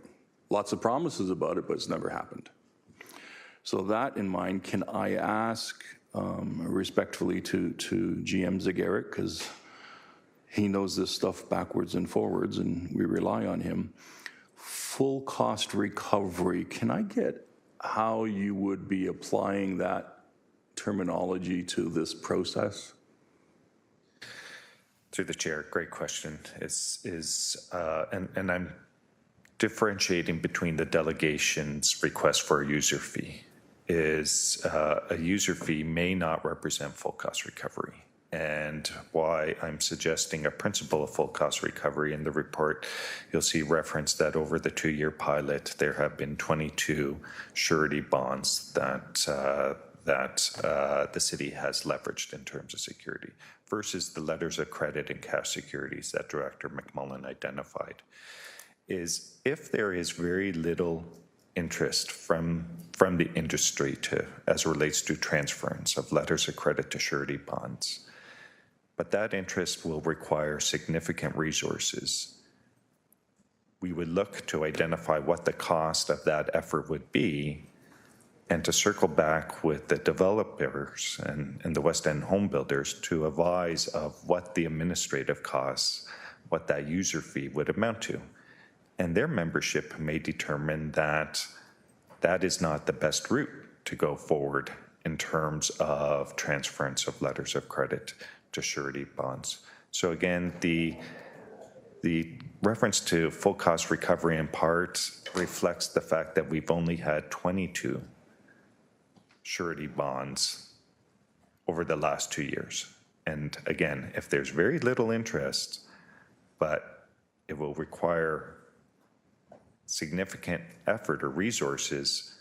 Lots of promises about it, but it's never happened. So that in mind, can I ask respectfully to GM Zagarek, because he knows this stuff backwards and forwards and we rely on him, full cost recovery, can I get how you would be applying that terminology to this process? Through the chair, great question. And I'm differentiating between the delegation's request for a user fee. A user fee may not represent full cost recovery. And why I'm suggesting a principle of full cost recovery in the report, you'll see reference that over the 2-year pilot, there have been 22 surety bonds that the city has leveraged in terms of security versus the letters of credit and cash securities that Director McMullen identified. Is if there is very little interest from the industry as it relates to transference of letters of credit to surety bonds, but that interest will require significant resources. We would look to identify what the cost of that effort would be and to circle back with the developers and the West End home builders to advise of what the administrative costs, what that user fee would amount to. And their membership may determine that that is not the best route to go forward in terms of transference of letters of credit to surety bonds. So again, the reference to full cost recovery in part reflects the fact that we've only had 22 surety bonds over the last 2 years. And again, if there's very little interest, but it will require significant effort or resources,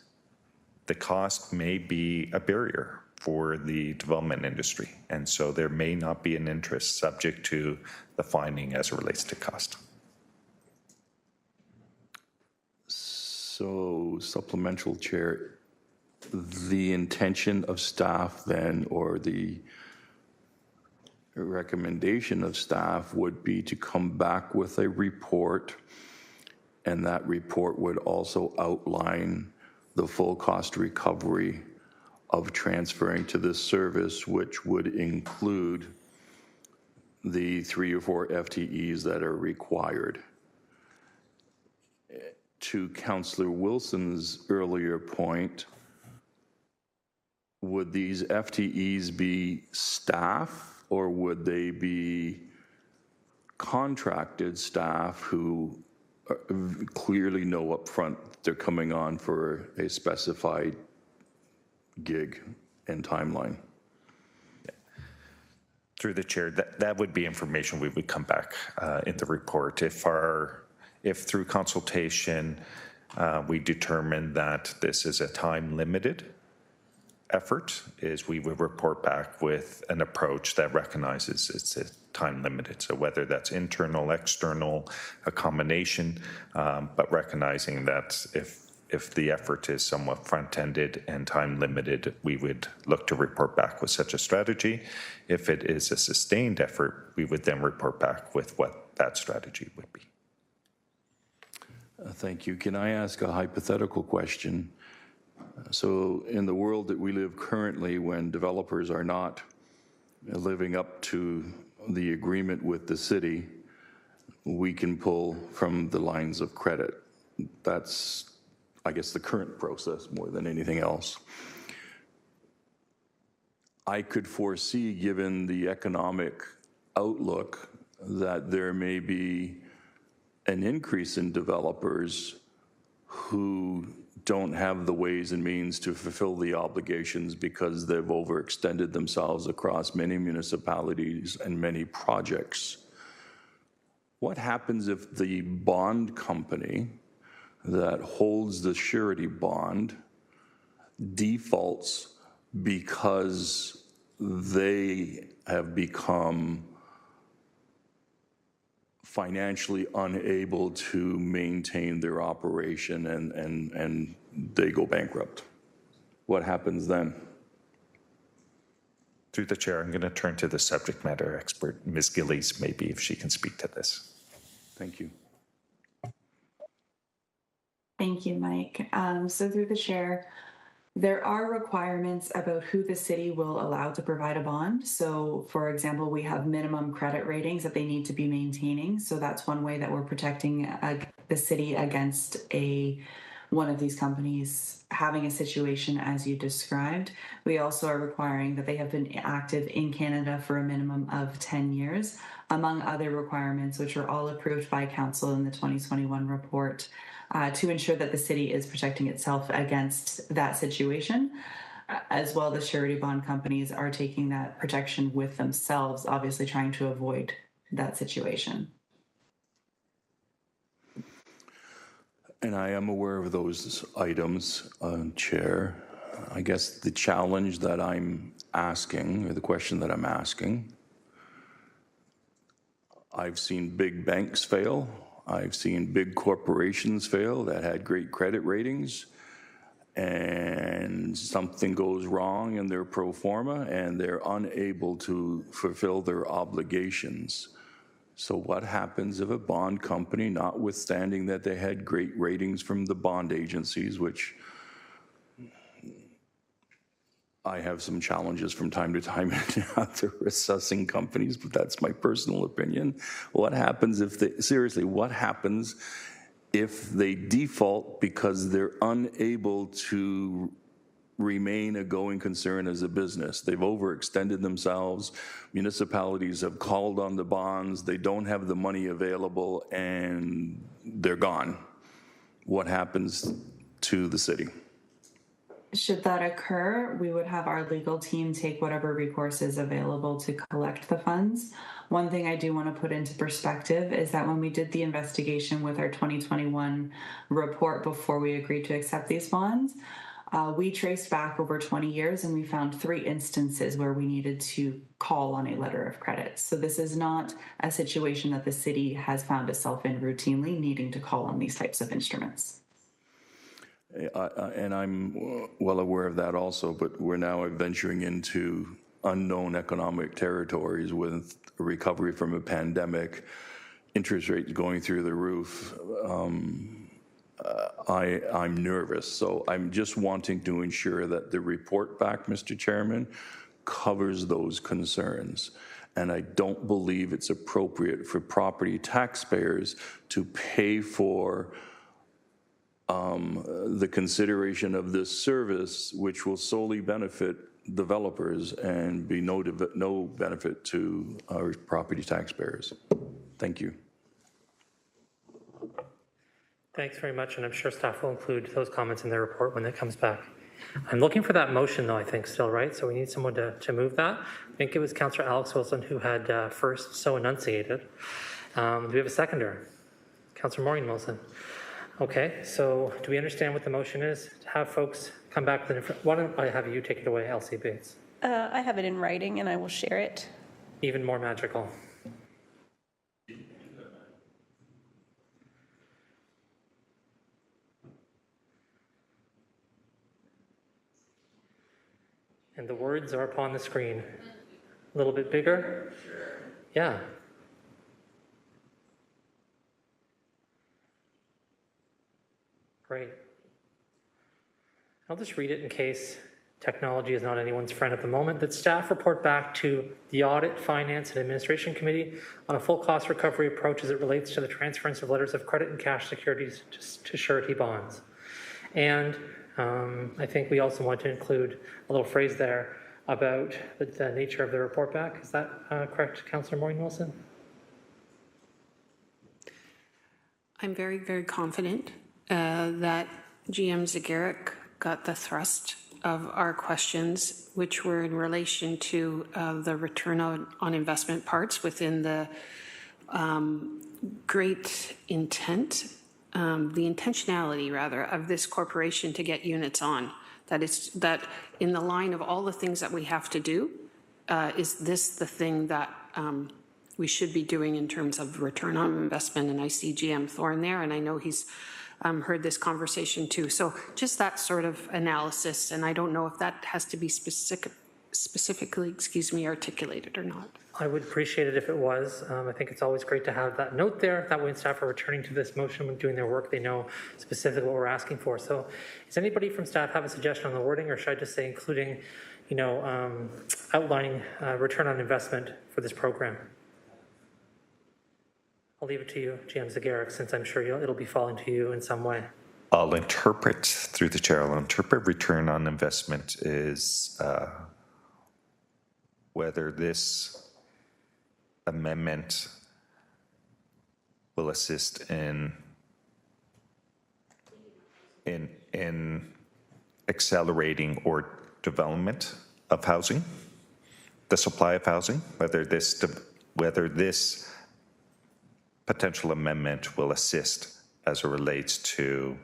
the cost may be a barrier for the development industry. And so there may not be an interest subject to the finding as it relates to cost. So, supplemental chair, the intention of staff then, or the recommendation of staff would be to come back with a report, and that report would also outline the full cost recovery of transferring to this service, which would include the 3 or 4 FTEs that are required. To Councillor Wilson's earlier point, would these FTEs be staff, or would they be contracted staff who clearly know up front they're coming on for a specified gig and timeline? Through the chair, that would be information we would come back in the report. If through consultation we determine that this is a time-limited effort, is we would report back with an approach that recognizes it's a time-limited. So whether that's internal, external, a combination, but recognizing that if the effort is somewhat front-ended and time-limited, we would look to report back with such a strategy. If it is a sustained effort, we would then report back with what that strategy would be. Thank you. Can I ask a hypothetical question? So in the world that we live currently, when developers are not living up to the agreement with the city, we can pull from the lines of credit. That's, I guess, the current process more than anything else. I could foresee, given the economic outlook, that there may be an increase in developers who don't have the ways and means to fulfill the obligations because they've overextended themselves across many municipalities and many projects. What happens if the bond company that holds the surety bond defaults because they have become financially unable to maintain their operation and they go bankrupt? What happens then? Through the chair, I'm going to turn to the subject matter expert, Ms. Gillies, maybe if she can speak to this. Thank you. Thank you, Mike. So through the chair, there are requirements about who the city will allow to provide a bond. So, for example, we have minimum credit ratings that they need to be maintaining. So that's one way that we're protecting the city against one of these companies having a situation as you described. We also are requiring that they have been active in Canada for a minimum of 10 years, among other requirements, which are all approved by Council in the 2021 report. To ensure that the city is protecting itself against that situation. As well, the surety bond companies are taking that protection with themselves, obviously trying to avoid that situation. And I am aware of those items, Chair. I guess the challenge that I'm asking, or the question that I'm asking, I've seen big banks fail. I've seen big corporations fail that had great credit ratings, and something goes wrong in their pro forma and they're unable to fulfill their obligations. So what happens if a bond company, notwithstanding that they had great ratings from the bond agencies, which I have some challenges from time to time after assessing companies, but that's my personal opinion. What happens if they, seriously, what happens if they default because they're unable to remain a going concern as a business? They've overextended themselves. Municipalities have called on the bonds. They don't have the money available and they're gone. What happens to the city? Should that occur, we would have our legal team take whatever recourse is available to collect the funds. One thing I do want to put into perspective is that when we did the investigation with our 2021 report before we agreed to accept these bonds, we traced back over 20 years and we found 3 instances where we needed to call on a letter of credit. So this is not a situation that the city has found itself in routinely needing to call on these types of instruments. And I'm well aware of that also, but we're now venturing into unknown economic territories with a recovery from a pandemic, interest rates going through the roof. I'm nervous, so I'm just wanting to ensure that the report back, Mr. Chairman, covers those concerns. And I don't believe it's appropriate for property taxpayers to pay for the consideration of this service, which will solely benefit developers and be no benefit to our property taxpayers. Thank you. Thanks very much, and I'm sure staff will include those comments in their report when it comes back. I'm looking for that motion, though, I think, still, right? So we need someone to move that. I think it was Councillor Alex Wilson who had first so enunciated. Do we have a seconder? Councillor Maureen Wilson. Okay, so do we understand what the motion is? To have folks come back with why don't I have you take it away, Elsie Bates? I have it in writing and I will share it. Even more magical. And the words are upon the screen. A little bit bigger? Yeah. Great. I'll just read it in case technology is not anyone's friend at the moment. That staff report back to the Audit, Finance, and Administration Committee on a full cost recovery approach as it relates to the transference of letters of credit and cash securities to surety bonds. And I think we also want to include a little phrase there about the nature of the report back. Is that correct, Councillor Maureen Wilson? I'm very, very confident that GM Zagaric got the thrust of our questions, which were in relation to the return on investment parts within the great intent, the intentionality rather of this corporation to get units on. That in the line of all the things that we have to do, is this the thing that we should be doing in terms of return on investment? And I see GM Thorne there, and I know he's heard this conversation too. So just that sort of analysis, and I don't know if that has to be specifically, articulated or not. I would appreciate it if it was. I think it's always great to have that note there. That way when staff are returning to this motion when doing their work, they know specifically what we're asking for. So does anybody from staff have a suggestion on the wording, or should I just say including, outlining return on investment for this program? I'll leave it to you, GM Zagaric, since I'm sure it'll be falling to you in some way. I'll interpret, through the chair, return on investment is whether this amendment will assist in accelerating or development of housing, the supply of housing, whether this potential amendment will assist as it relates to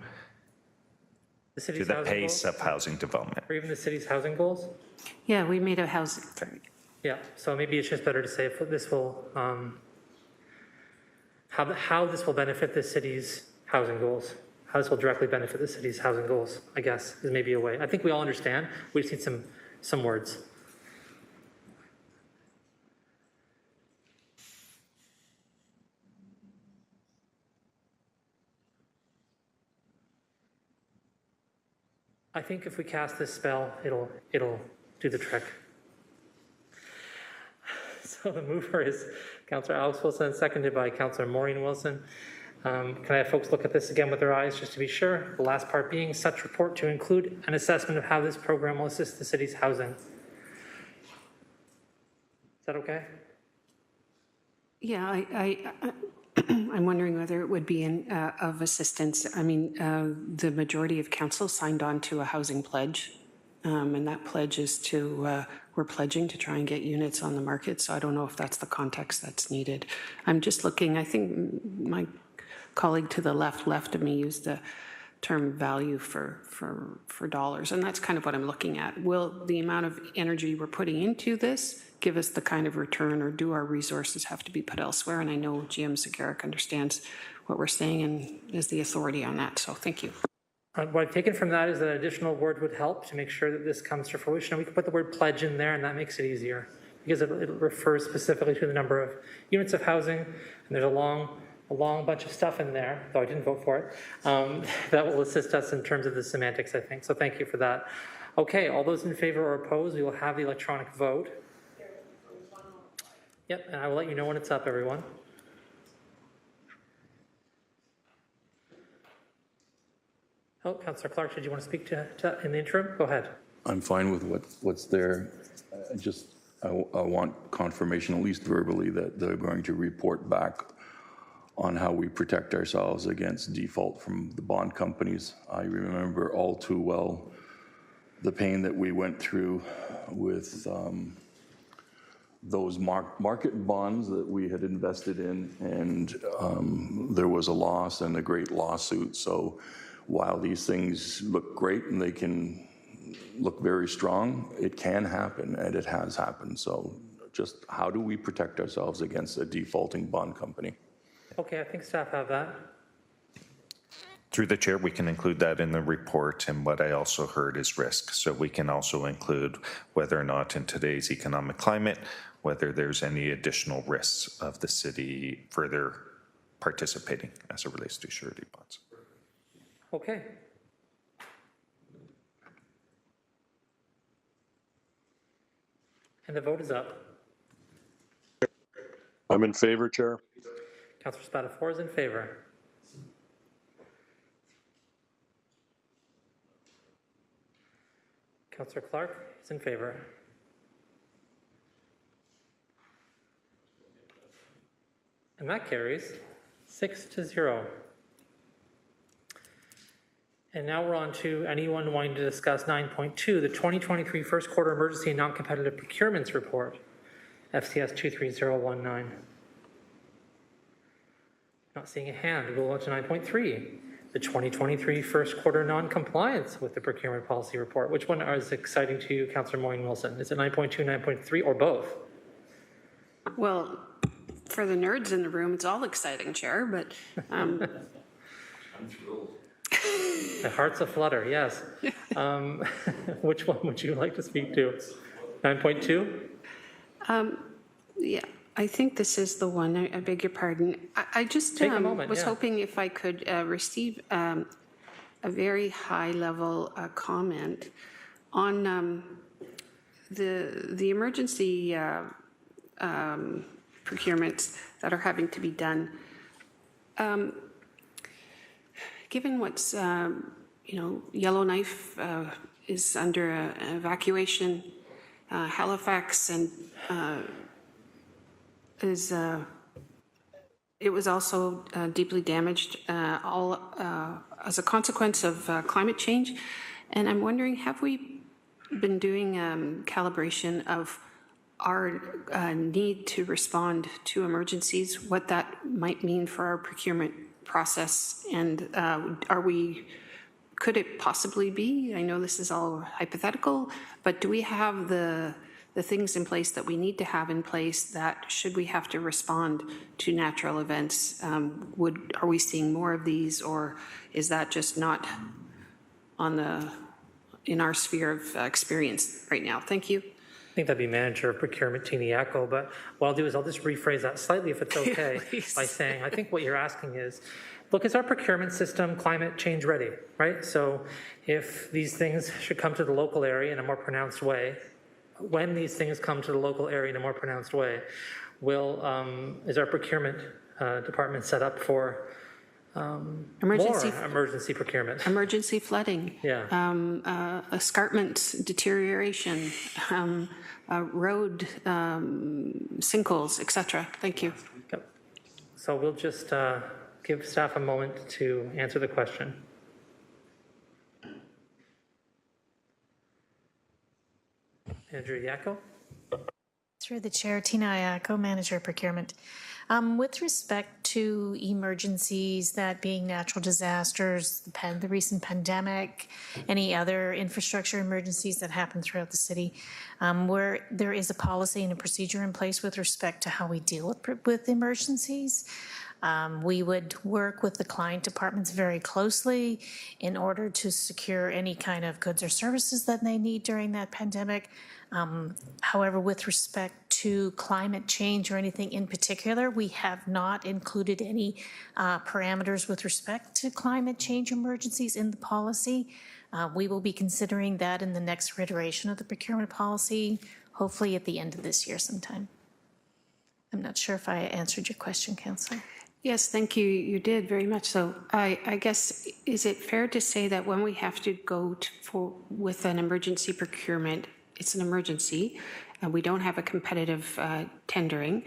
the pace of housing development. Or even the city's housing goals? Yeah, we made a housing. Yeah, so maybe it's just better to say if this will, how this will benefit the city's housing goals. How this will directly benefit the city's housing goals, I guess, is maybe a way. I think we all understand. We just need some words. I think if we cast this spell, it'll do the trick. So the mover is Councillor Alex Wilson, seconded by Councillor Maureen Wilson. Can I have folks look at this again with their eyes just to be sure? The last part being such report to include an assessment of how this program will assist the city's housing. Is that okay? Yeah, I'm wondering whether it would be of assistance. I mean, the majority of council signed on to a housing pledge, and that pledge is to, we're pledging to try and get units on the market, so I don't know if that's the context that's needed. I'm just looking, I think my colleague to the left of me used the term value for dollars, and that's kind of what I'm looking at. Will the amount of energy we're putting into this give us the kind of return, or do our resources have to be put elsewhere? And I know GM Zagaric understands what we're saying and is the authority on that, so thank you. What I've taken from that is that an additional word would help to make sure that this comes to fruition. And we can put the word pledge in there, and that makes it easier because it refers specifically to the number of units of housing, and there's a long bunch of stuff in there, though I didn't vote for it, that will assist us in terms of the semantics, I think. So thank you for that. Okay, all those in favor or opposed, we will have the electronic vote. Yep, and I will let you know when it's up, everyone. Oh, Councillor Clark, did you want to speak to in the interim? Go ahead. I'm fine with what's there. I want confirmation, at least verbally, that they're going to report back on how we protect ourselves against default from the bond companies. I remember all too well the pain that we went through with those market bonds that we had invested in, and there was a loss and a great lawsuit. So while these things look great and they can look very strong, it can happen, and it has happened. So just how do we protect ourselves against a defaulting bond company? Okay, I think staff have that. Through the chair, we can include that in the report, and what I also heard is risk. So we can also include whether or not in today's economic climate, whether there's any additional risks of the city further participating as it relates to surety bonds. Okay. And the vote is up. I'm in favor, Chair. Councillor Spatafor is in favor. Councillor Clark is in favor. And that carries 6-0. And now we're on to anyone wanting to discuss 9.2, the 2023 first quarter emergency and non-competitive procurements report, FCS 23019. Not seeing a hand. We'll go on to 9.3, the 2023 first quarter non-compliance with the procurement policy report. Which one is exciting to you, Councillor Moyne-Wilson? Is it 9.2, 9.3, or both? Well, for the nerds in the room, it's all exciting, Chair, but I'm thrilled. The heart's aflutter, yes. Which one would you like to speak to? 9.2? Yeah, I think this is the one. I beg your pardon. I just Take a moment, was yeah. hoping if I could receive a very high-level comment on the emergency procurements that are having to be done. Given what's, Yellowknife is under evacuation, Halifax and it was also deeply damaged all as a consequence of climate change. And I'm wondering, have we been doing calibration of our need to respond to emergencies, what that might mean for our procurement process, and could it possibly be, I know this is all hypothetical, but do we have the things in place that we need to have in place that should we have to respond to natural events, are we seeing more of these, or is that just not in our sphere of experience right now? Thank you. I think that'd be Manager of Procurement Tini Yackel, but what I'll do is I'll just rephrase that slightly if it's okay by saying, I think what you're asking is, look, is our procurement system climate change ready, right? So if these things should come to the local area in a more pronounced way, when these things come to the local area in a more pronounced way, is our procurement department set up for Emergency more emergency procurement? Emergency flooding. Yeah. Escarpment deterioration, road sinkholes, etc. Thank you. Yep. So we'll just give staff a moment to answer the question. Andrew Yacko. Through the chair, Tina Ayako, Manager of Procurement. With respect to emergencies, that being natural disasters, the recent pandemic, any other infrastructure emergencies that happen throughout the city, where there is a policy and a procedure in place with respect to how we deal with emergencies. We would work with the client departments very closely in order to secure any kind of goods or services that they need during that pandemic. However, with respect to climate change or anything in particular, we have not included any parameters with respect to climate change emergencies in the policy. We will be considering that in the next iteration of the procurement policy, hopefully at the end of this year sometime. I'm not sure if I answered your question, Councillor. Yes, thank you. You did very much so. I guess, is it fair to say that when we have to go with an emergency procurement, it's an emergency, and we don't have a competitive tendering,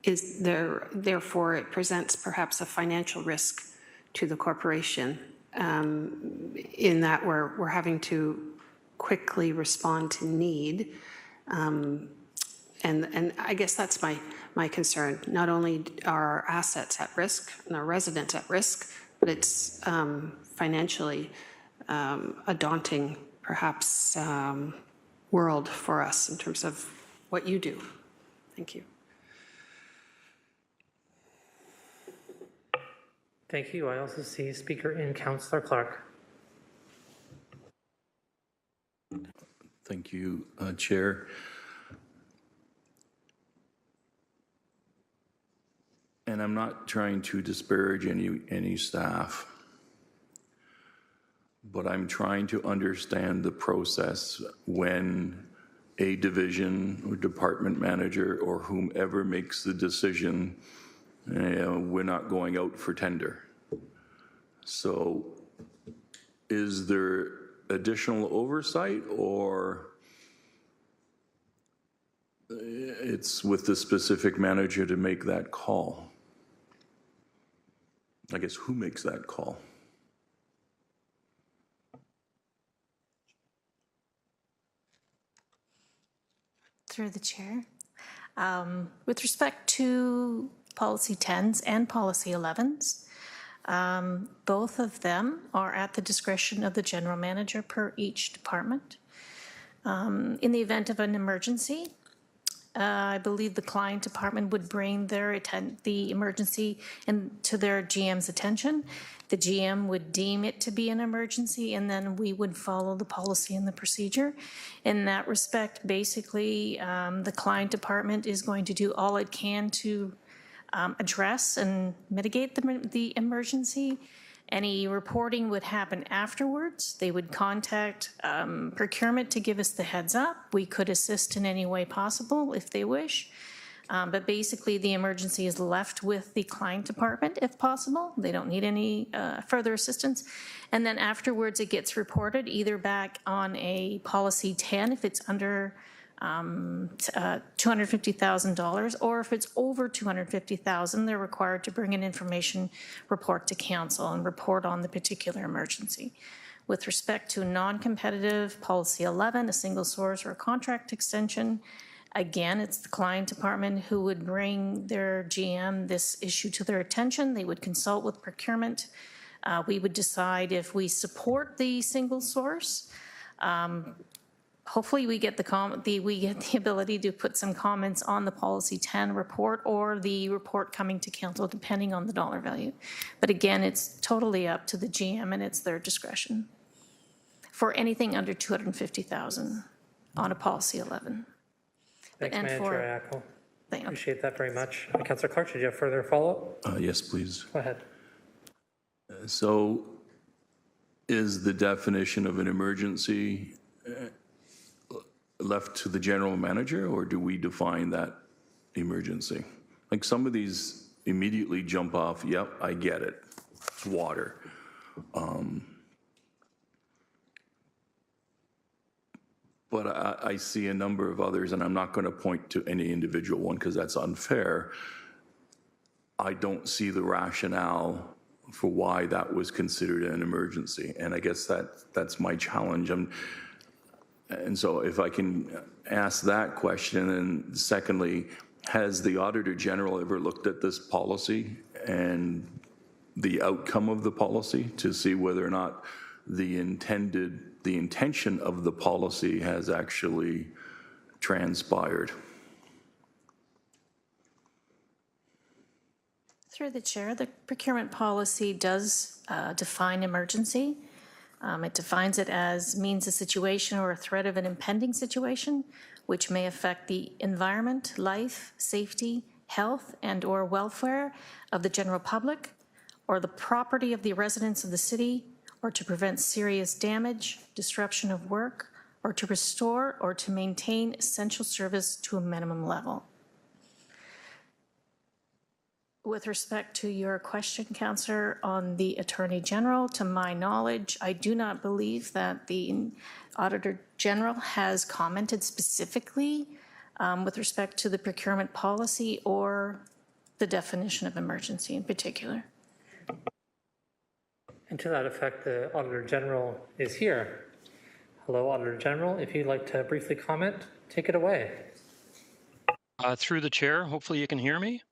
therefore it presents perhaps a financial risk to the corporation in that we're having to quickly respond to need. And I guess that's my concern. Not only are our assets at risk and our residents at risk, but it's financially a daunting, perhaps, world for us in terms of what you do. Thank you. Thank you. I also see speaker in Councillor Clark. Thank you, Chair. And I'm not trying to disparage any staff, but I'm trying to understand the process when a division or department manager or whomever makes the decision, we're not going out for tender. So is there additional oversight, or it's with the specific manager to make that call? I guess who makes that call? Through the chair. With respect to policy 10s and policy 11s, both of them are at the discretion of the general manager per each department. In the event of an emergency, I believe the client department would bring the emergency to their GM's attention. The GM would deem it to be an emergency, and then we would follow the policy and the procedure. In that respect, basically, the client department is going to do all it can to address and mitigate the emergency. Any reporting would happen afterwards. They would contact procurement to give us the heads up. We could assist in any way possible if they wish. But basically, the emergency is left with the client department if possible. They don't need any further assistance. And then afterwards, it gets reported either back on a policy 10 if it's under $250,000, or if it's over $250,000, they're required to bring an information report to council and report on the particular emergency. With respect to non-competitive, policy 11, a single source or a contract extension, again, it's the client department who would bring their GM this issue to their attention. They would consult with procurement. We would decide if we support the single source. Hopefully we get the ability to put some comments on the policy 10 report or the report coming to council, depending on the dollar value. But again, it's totally up to the GM and it's their discretion for anything under $250,000 on a policy 11. Thanks, Manager Ayako. Appreciate that very much. Councillor Clark, did you have further follow-up? Yes, please. Go ahead. So is the definition of an emergency left to the general manager, or do we define that emergency? Like some of these immediately jump off, yep, I get it, it's water. But I see a number of others, and I'm not going to point to any individual one because that's unfair, I don't see the rationale for why that was considered an emergency. And I guess that's my challenge. And so if I can ask that question, and secondly, has the Auditor General ever looked at this policy and the outcome of the policy to see whether or not the intention of the policy has actually transpired? Through the chair, the procurement policy does define emergency. It defines it as means a situation or a threat of an impending situation which may affect the environment, life, safety, health, and/or welfare of the general public or the property of the residents of the city, or to prevent serious damage, disruption of work, or to restore or to maintain essential service to a minimum level. With respect to your question, Councillor, on the Attorney General, to my knowledge, I do not believe that the Auditor General has commented specifically with respect to the procurement policy or the definition of emergency in particular. And to that effect, the Auditor General is here. Hello, Auditor General. If you'd like to briefly comment, take it away. Through the chair, hopefully you can hear me.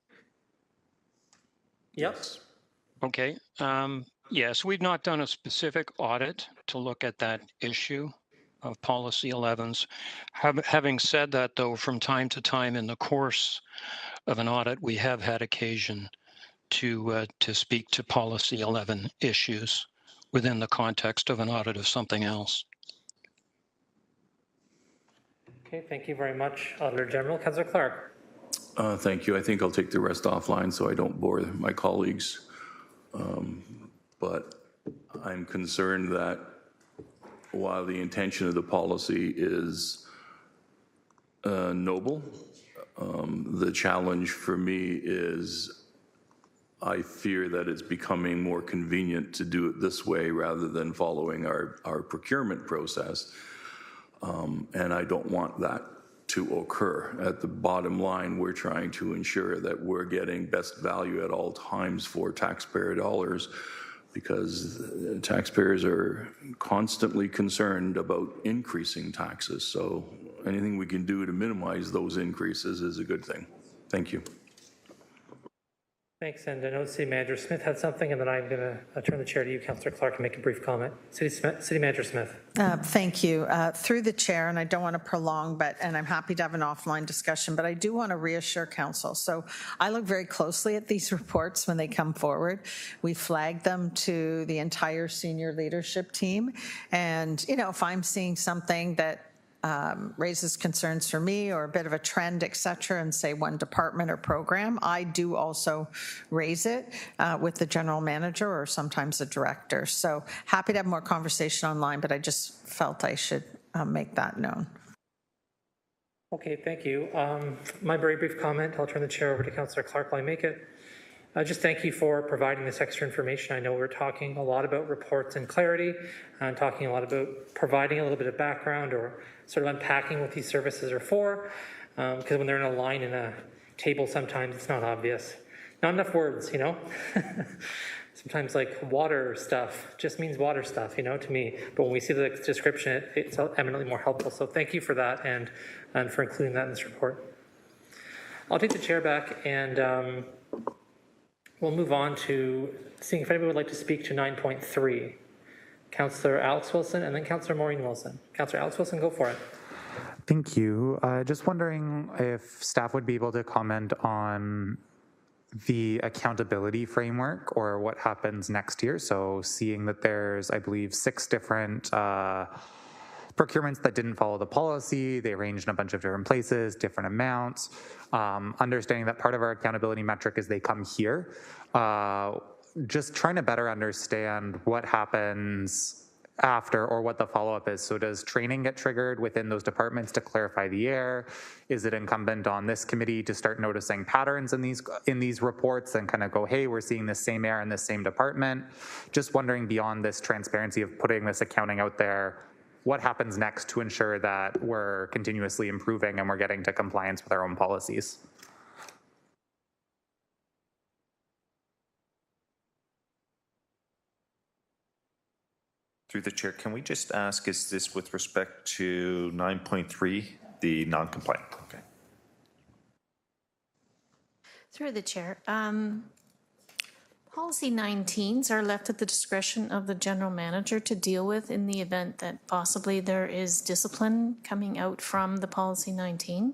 Yes. Okay. Yes, we've not done a specific audit to look at that issue of Policy 11s. Having said that, though, from time to time in the course of an audit, we have had occasion to speak to Policy 11 issues within the context of an audit of something else. Okay, thank you very much, Auditor General. Councillor Clark. Thank you. I think I'll take the rest offline so I don't bore my colleagues. But I'm concerned that while the intention of the policy is noble, the challenge for me is I fear that it's becoming more convenient to do it this way rather than following our procurement process. And I don't want that to occur. At the bottom line, we're trying to ensure that we're getting best value at all times for taxpayer dollars, because taxpayers are constantly concerned about increasing taxes. So anything we can do to minimize those increases is a good thing. Thank you. Thanks, and I know City Manager Smith had something, and then I'm going to turn the chair to you, Councillor Clark, and make a brief comment. City Manager Smith. Thank you. Through the chair, and I don't want to prolong, and I'm happy to have an offline discussion, but I do want to reassure Council. So I look very closely at these reports when they come forward. We flag them to the entire senior leadership team, and if I'm seeing something that raises concerns for me or a bit of a trend, et cetera, and say one department or program, I do also raise it with the general manager or sometimes the director. So happy to have more conversation online, but I just felt I should make that known. Okay, thank you. My very brief comment, I'll turn the chair over to Councillor Clark while I make it. Just thank you for providing this extra information. I know we're talking a lot about reports and clarity, and talking a lot about providing a little bit of background or sort of unpacking what these services are for, because when they're in a line in a table, sometimes it's not obvious. Not enough words, Sometimes like water stuff just means water stuff, to me. But when we see the description, it's eminently more helpful. So thank you for that and for including that in this report. I'll take the chair back and we'll move on to seeing if anybody would like to speak to 9.3. Councillor Alex Wilson and then Councillor Maureen Wilson. Councillor Alex Wilson, go for it. Thank you. Just wondering if staff would be able to comment on the accountability framework or what happens next year. So seeing that there's, I believe, 6 different procurements that didn't follow the policy, they arranged in a bunch of different places, different amounts. Understanding that part of our accountability metric is they come here. Just trying to better understand what happens after or what the follow-up is. So does training get triggered within those departments to clarify the error? Is it incumbent on this committee to start noticing patterns in these reports and kind of go, hey, we're seeing the same error in this same department? Just wondering, beyond this transparency of putting this accounting out there, what happens next to ensure that we're continuously improving and we're getting to compliance with our own policies? Through the chair, can we just ask, is this with respect to 9.3, the non-compliant? Okay. Through the chair. Policy 19s are left at the discretion of the general manager to deal with in the event that possibly there is discipline coming out from the policy 19.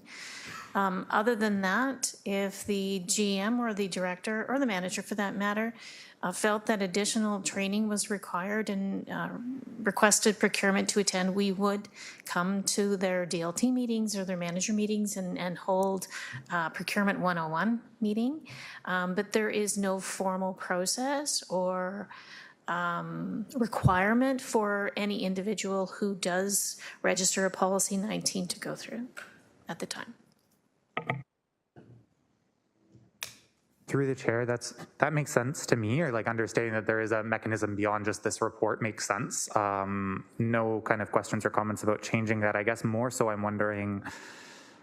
Other than that, if the GM or the director or the manager for that matter felt that additional training was required and requested procurement to attend, we would come to their DLT meetings or their manager meetings and hold procurement 101 meeting. But there is no formal process or requirement for any individual who does register a policy 19 to go through at the time. Through the chair, that makes sense to me, or like understanding that there is a mechanism beyond just this report makes sense. No kind of questions or comments about changing that. I guess more so I'm wondering,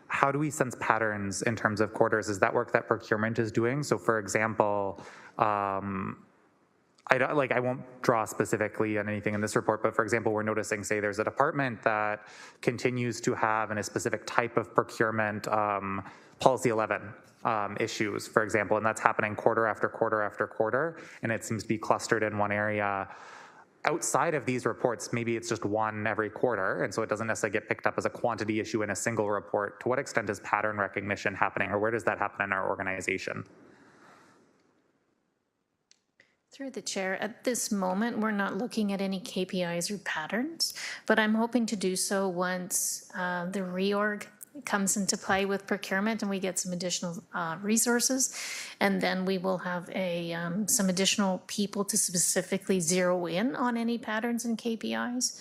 how do we sense patterns in terms of quarters? Is that work that procurement is doing? So for example, I won't draw specifically on anything in this report, but for example, we're noticing, say, there's a department that continues to have in a specific type of procurement policy 11 issues, for example, and that's happening quarter after quarter after quarter, and it seems to be clustered in one area. Outside of these reports, maybe it's just one every quarter, and so it doesn't necessarily get picked up as a quantity issue in a single report. To what extent is pattern recognition happening, or where does that happen in our organization? Through the chair, at this moment, we're not looking at any KPIs or patterns, but I'm hoping to do so once the reorg comes into play with procurement and we get some additional resources, and then we will have some additional people to specifically zero in on any patterns and KPIs.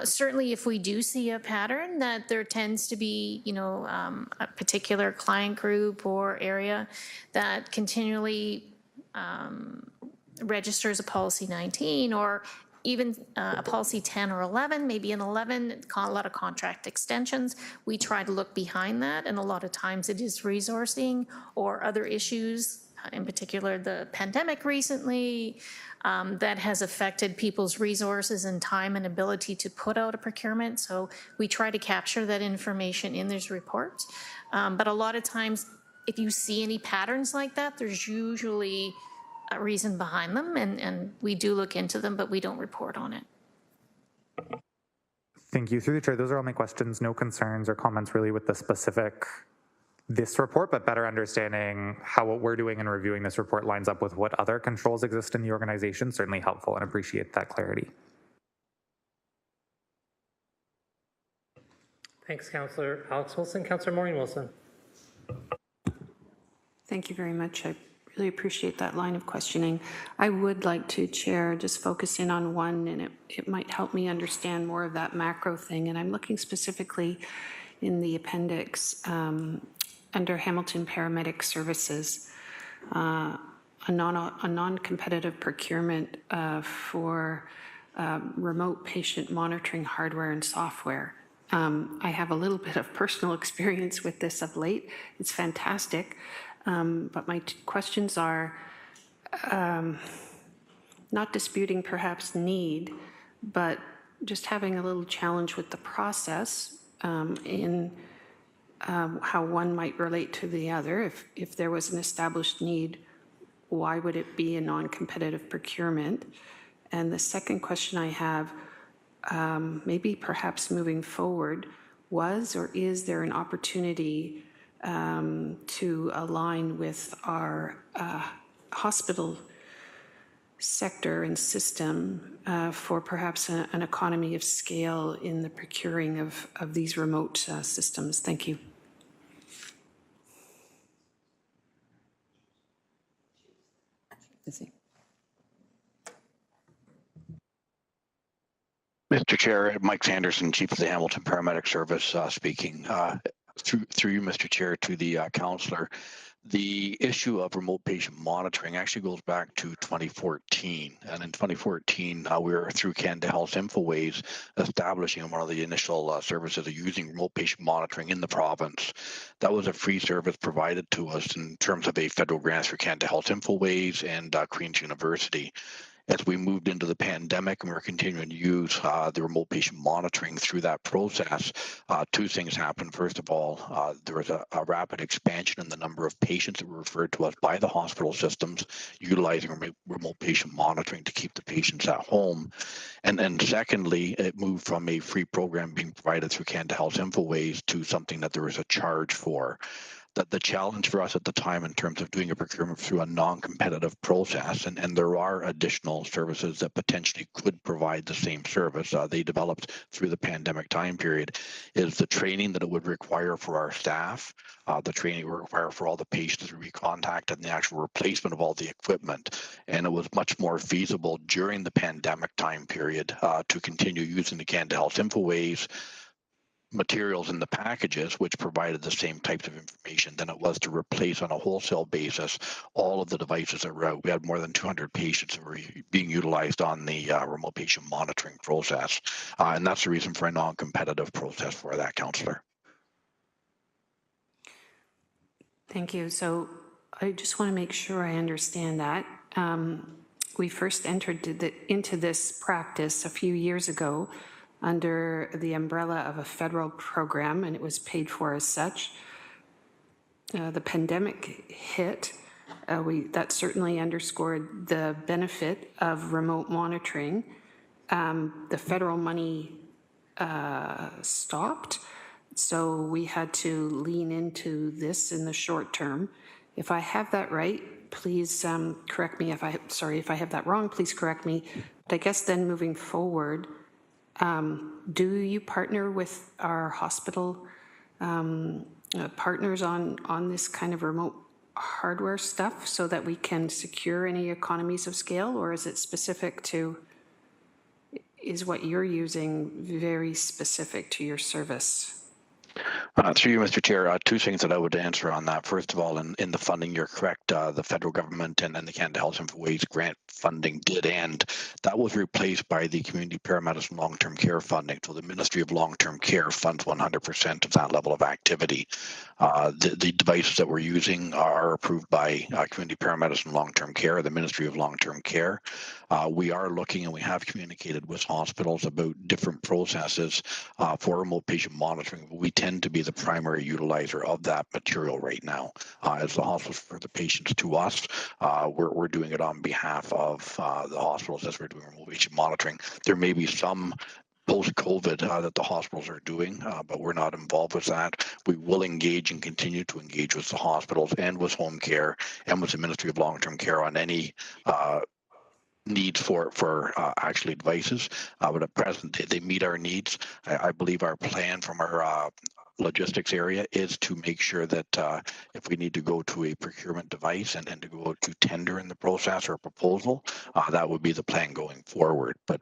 Certainly, if we do see a pattern that there tends to be, a particular client group or area that continually registers a policy 19 or even a policy 10 or 11, maybe an 11, a lot of contract extensions. We try to look behind that, and a lot of times it is resourcing or other issues, in particular the pandemic recently, that has affected people's resources and time and ability to put out a procurement. So we try to capture that information in these reports. But a lot of times, if you see any patterns like that, there's usually a reason behind them, and we do look into them, but we don't report on it. Thank you. Through the chair, those are all my questions. No concerns or comments really with the specific this report, but better understanding how what we're doing and reviewing this report lines up with what other controls exist in the organization. Certainly helpful, and appreciate that clarity. Thanks, Councillor Alex Wilson. Councillor Maureen Wilson. Thank you very much. I really appreciate that line of questioning. I would like to, Chair, just focus in on one, and it might help me understand more of that macro thing. And I'm looking specifically in the appendix under Hamilton Paramedic Services, a non-competitive procurement for remote patient monitoring hardware and software. I have a little bit of personal experience with this of late. It's fantastic. But my questions are not disputing perhaps need, but just having a little challenge with the process in how one might relate to the other. If there was an established need, why would it be a non-competitive procurement? And the second question I have, maybe perhaps moving forward, was or is there an opportunity to align with our hospital sector and system for perhaps an economy of scale in the procuring of these remote systems? Thank you. Mr. Chair, Mike Sanderson, Chief of the Hamilton Paramedic Service speaking. Through you, Mr. Chair, to the councillor, the issue of remote patient monitoring actually goes back to 2014. And in 2014, we were through Canada Health InfoWays establishing one of the initial services of using remote patient monitoring in the province. That was a free service provided to us in terms of a federal grant through Canada Health InfoWays and Queen's University. As we moved into the pandemic and we were continuing to use the remote patient monitoring through that process, two things happened. First of all, there was a rapid expansion in the number of patients that were referred to us by the hospital systems utilizing remote patient monitoring to keep the patients at home. And then secondly, it moved from a free program being provided through Canada Health's InfoWays to something that there was a charge for. That the challenge for us at the time in terms of doing a procurement through a non-competitive process, and there are additional services that potentially could provide the same service they developed through the pandemic time period, is the training that it would require for our staff, the training it would require for all the patients to be contacted, and the actual replacement of all the equipment. And it was much more feasible during the pandemic time period to continue using the Canada Health InfoWays materials in the packages, which provided the same types of information, than it was to replace on a wholesale basis all of the devices that were out. We had more than 200 patients that were being utilized on the remote patient monitoring process. And that's the reason for a non-competitive process for that, Councillor. Thank you. So I just want to make sure I understand that. We first entered into this practice a few years ago under the umbrella of a federal program, and it was paid for as such. The pandemic hit. That certainly underscored the benefit of remote monitoring. The federal money stopped, so we had to lean into this in the short term. If I have that right, please correct me if I have that wrong, please correct me. But I guess then moving forward, do you partner with our hospital partners on this kind of remote hardware stuff so that we can secure any economies of scale, or is it specific to, is what you're using very specific to your service? Through you, Mr. Chair, two things that I would answer on that. First of all, in the funding, you're correct. The federal government and the Canada Health InfoWays grant funding did end. That was replaced by the Community Paramedicine Long-Term Care funding. So the Ministry of Long-Term Care funds 100% of that level of activity. The devices that we're using are approved by Community Paramedicine Long-Term Care, the Ministry of Long-Term Care. We are looking, and we have communicated with hospitals about different processes for remote patient monitoring. We tend to be the primary utilizer of that material right now. As the hospitals refer the patients to us, we're doing it on behalf of the hospitals as we're doing remote patient monitoring. There may be some post-COVID that the hospitals are doing, but we're not involved with that. We will engage and continue to engage with the hospitals and with home care and with the Ministry of Long-Term Care on any needs for actually devices, but at present they meet our needs. I believe our plan from our logistics area is to make sure that if we need to go to a procurement device and to go to tender in the process or proposal, that would be the plan going forward. But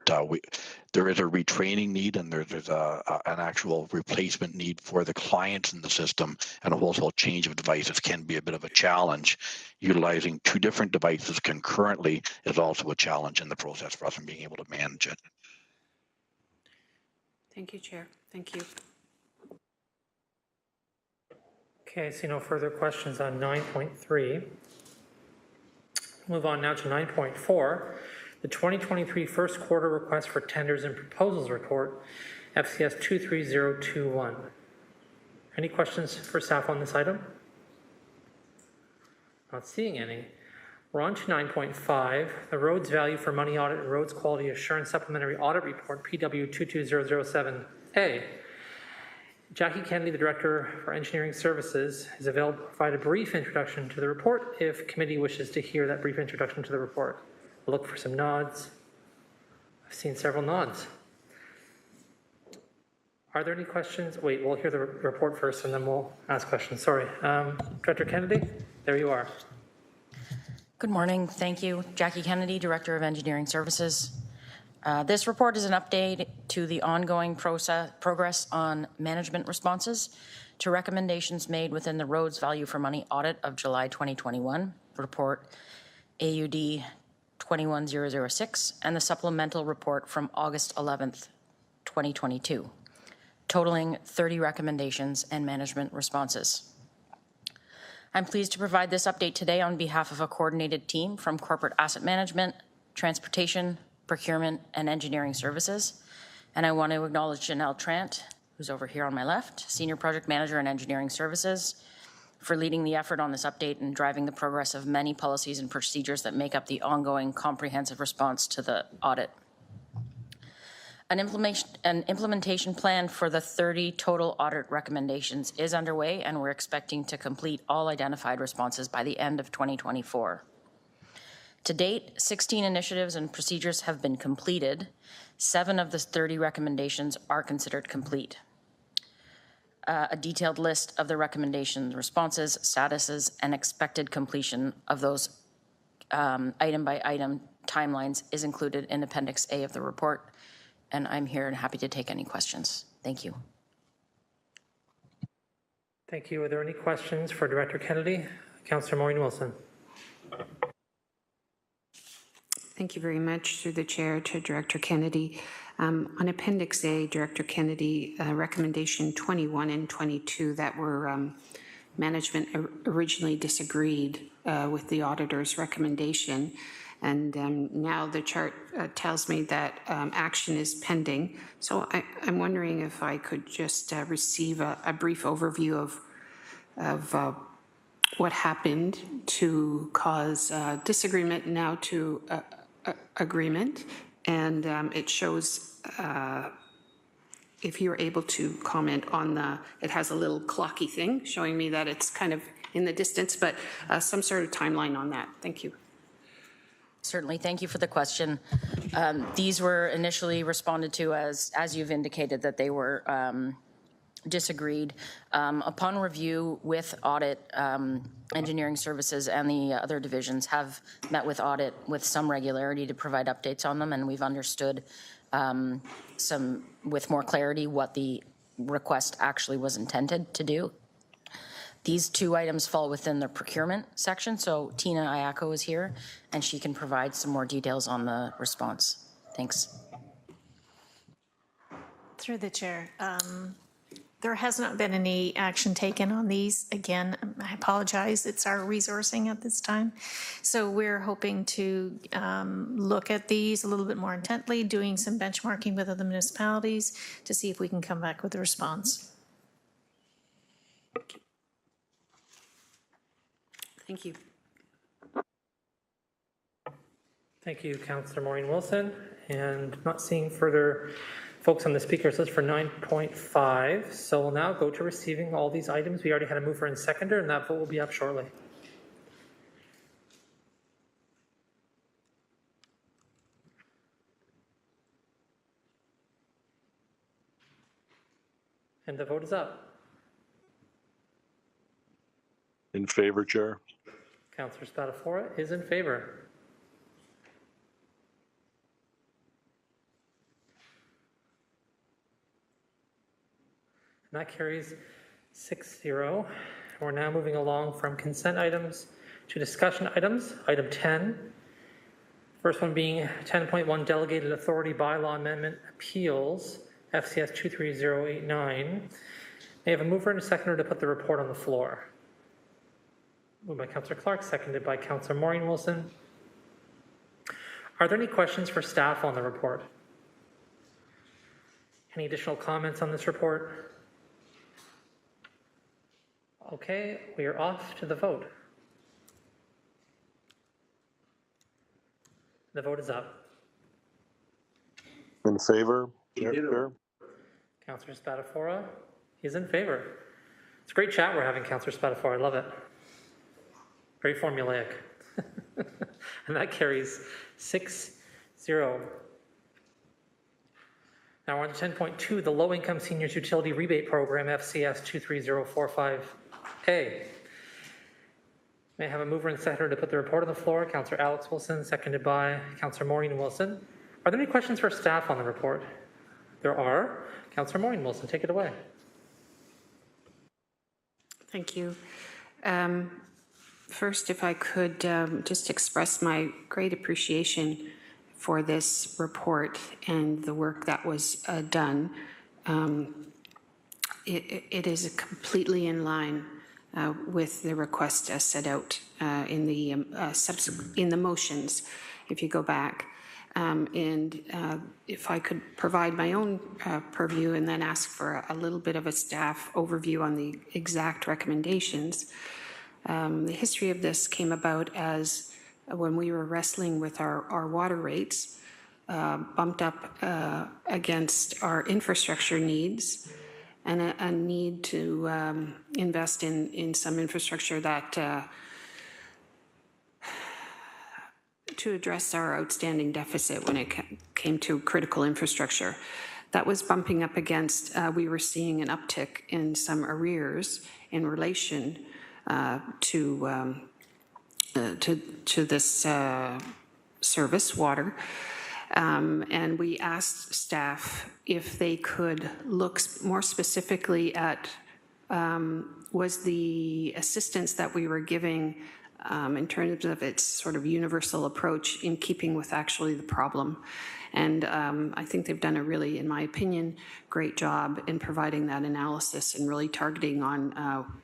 there is a retraining need, and there's an actual replacement need for the clients in the system, and a wholesale change of devices can be a bit of a challenge. Utilizing two different devices concurrently is also a challenge in the process for us in being able to manage it. Thank you, Chair. Thank you. Okay, I see no further questions on 9.3. Move on now to 9.4, the 2023 first quarter request for tenders and proposals report, FCS 23021. Any questions for staff on this item? Not seeing any. We're on to 9.5, the Roads Value for Money Audit and Roads Quality Assurance Supplementary Audit Report, PW 22007A. Jackie Kennedy, the Director for Engineering Services, is available to provide a brief introduction to the report if committee wishes to hear that brief introduction to the report. We'll look for some nods. I've seen several nods. Are there any questions? Wait, we'll hear the report first and then we'll ask questions. Sorry. Director Kennedy, there you are. Good morning. Thank you. Jackie Kennedy, Director of Engineering Services. This report is an update to the ongoing progress on management responses to recommendations made within the Roads Value for Money audit of July 2021, report AUD 21006, and the supplemental report from August 11th, 2022, totaling 30 recommendations and management responses. I'm pleased to provide this update today on behalf of a coordinated team from Corporate Asset Management, transportation, procurement, and engineering services. And I want to acknowledge Janelle Trant, who's over here on my left, Senior Project Manager in Engineering Services, for leading the effort on this update and driving the progress of many policies and procedures that make up the ongoing comprehensive response to the audit. An implementation plan for the 30 total audit recommendations is underway, and we're expecting to complete all identified responses by the end of 2024. To date, 16 initiatives and procedures have been completed. 7 of the 30 recommendations are considered complete. A detailed list of the recommendations, responses, statuses, and expected completion of those item by item timelines is included in Appendix A of the report. And I'm here and happy to take any questions. Thank you. Thank you. Are there any questions for Director Kennedy? Councillor Maureen Wilson. Thank you very much, through the chair, to Director Kennedy. On Appendix A, Director Kennedy, recommendation 21 and 22 that were management originally disagreed with the auditor's recommendation. And now the chart tells me that action is pending. So I'm wondering if I could just receive a brief overview of what happened to cause disagreement now to agreement. And it shows, if you're able to comment on it has a little clocky thing showing me that it's kind of in the distance, but some sort of timeline on that. Thank you. Certainly, thank you for the question. These were initially responded to as you've indicated that they were disagreed. Upon review with Audit, Engineering Services and the other divisions have met with Audit with some regularity to provide updates on them, and we've understood with more clarity what the request actually was intended to do. These 2 items fall within the procurement section, so Tina Ayako is here, and she can provide some more details on the response. Thanks. Through the chair, there has not been any action taken on these. Again, I apologize, it's our resourcing at this time. So we're hoping to look at these a little bit more intently, doing some benchmarking with other municipalities to see if we can come back with a response. Thank you. Thank you, Councillor Maureen Wilson. And not seeing further folks on the speakers list for 9.5. So we'll now go to receiving all these items. We already had a mover and seconder, and that vote will be up shortly. And the vote is up. In favor, Chair. Councillor Spadafora is in favor. And that carries 6-0. We're now moving along from consent items to discussion items. Item 10. First one being 10.1 Delegated Authority Bylaw Amendment Appeals, FCS 23089. May I have a mover and a seconder to put the report on the floor? Moved by Councillor Clark, seconded by Councillor Maureen Wilson. Are there any questions for staff on the report? Any additional comments on this report? Okay, we are off to the vote. The vote is up. In favor, Chair. Councillor Spadafora is in favor. It's a great chat we're having, Councillor Spadafora. I love it. Very formulaic. And that carries 6-0. Now we're on to 10.2, the Low Income Seniors Utility Rebate Program, FCS 23045A. May I have a mover and seconder to put the report on the floor? Councillor Alex Wilson, seconded by Councillor Maureen Wilson. Are there any questions for staff on the report? There are. Councillor Maureen Wilson, take it away. Thank you. First, if I could just express my great appreciation for this report and the work that was done. It is completely in line with the request set out in the motions. if you go back. If I could provide my own purview and then ask for a little bit of a staff overview on the exact recommendations. The history of this came about as when we were wrestling with our water rates, bumped up against our infrastructure needs and a need to invest in some infrastructure that to address our outstanding deficit when it came to critical infrastructure. That was bumping up against, we were seeing an uptick in some arrears in relation to this service, water. And we asked staff if they could look more specifically at was the assistance that we were giving in terms of its sort of universal approach in keeping with actually the problem. And I think they've done a really, in my opinion, great job in providing that analysis and really targeting on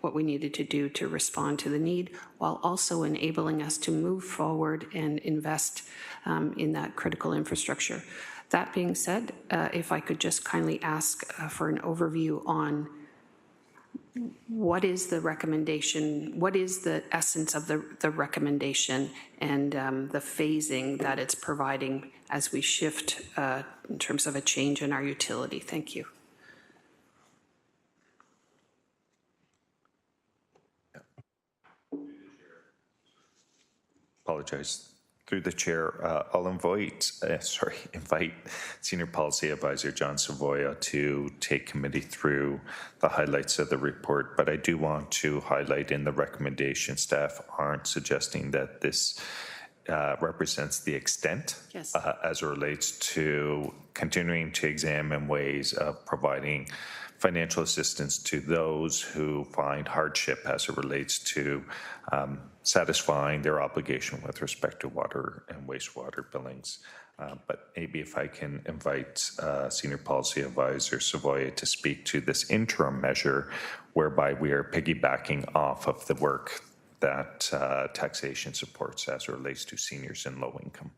what we needed to do to respond to the need, while also enabling us to move forward and invest in that critical infrastructure. That being said, if I could just kindly ask for an overview on what is the recommendation, what is the essence of the recommendation and the phasing that it's providing as we shift in terms of a change in our utility. Thank you. Apologize. Through the chair, I'll invite Senior Policy Advisor John Savoya to take committee through the highlights of the report, but I do want to highlight in the recommendation, staff aren't suggesting that this represents the extent yes. As it relates to continuing to examine ways of providing financial assistance to those who find hardship as it relates to satisfying their obligation with respect to water and wastewater billings. But maybe if I can invite Senior Policy Advisor Savoya to speak to this interim measure whereby we are piggybacking off of the work that taxation supports as it relates to seniors and low income.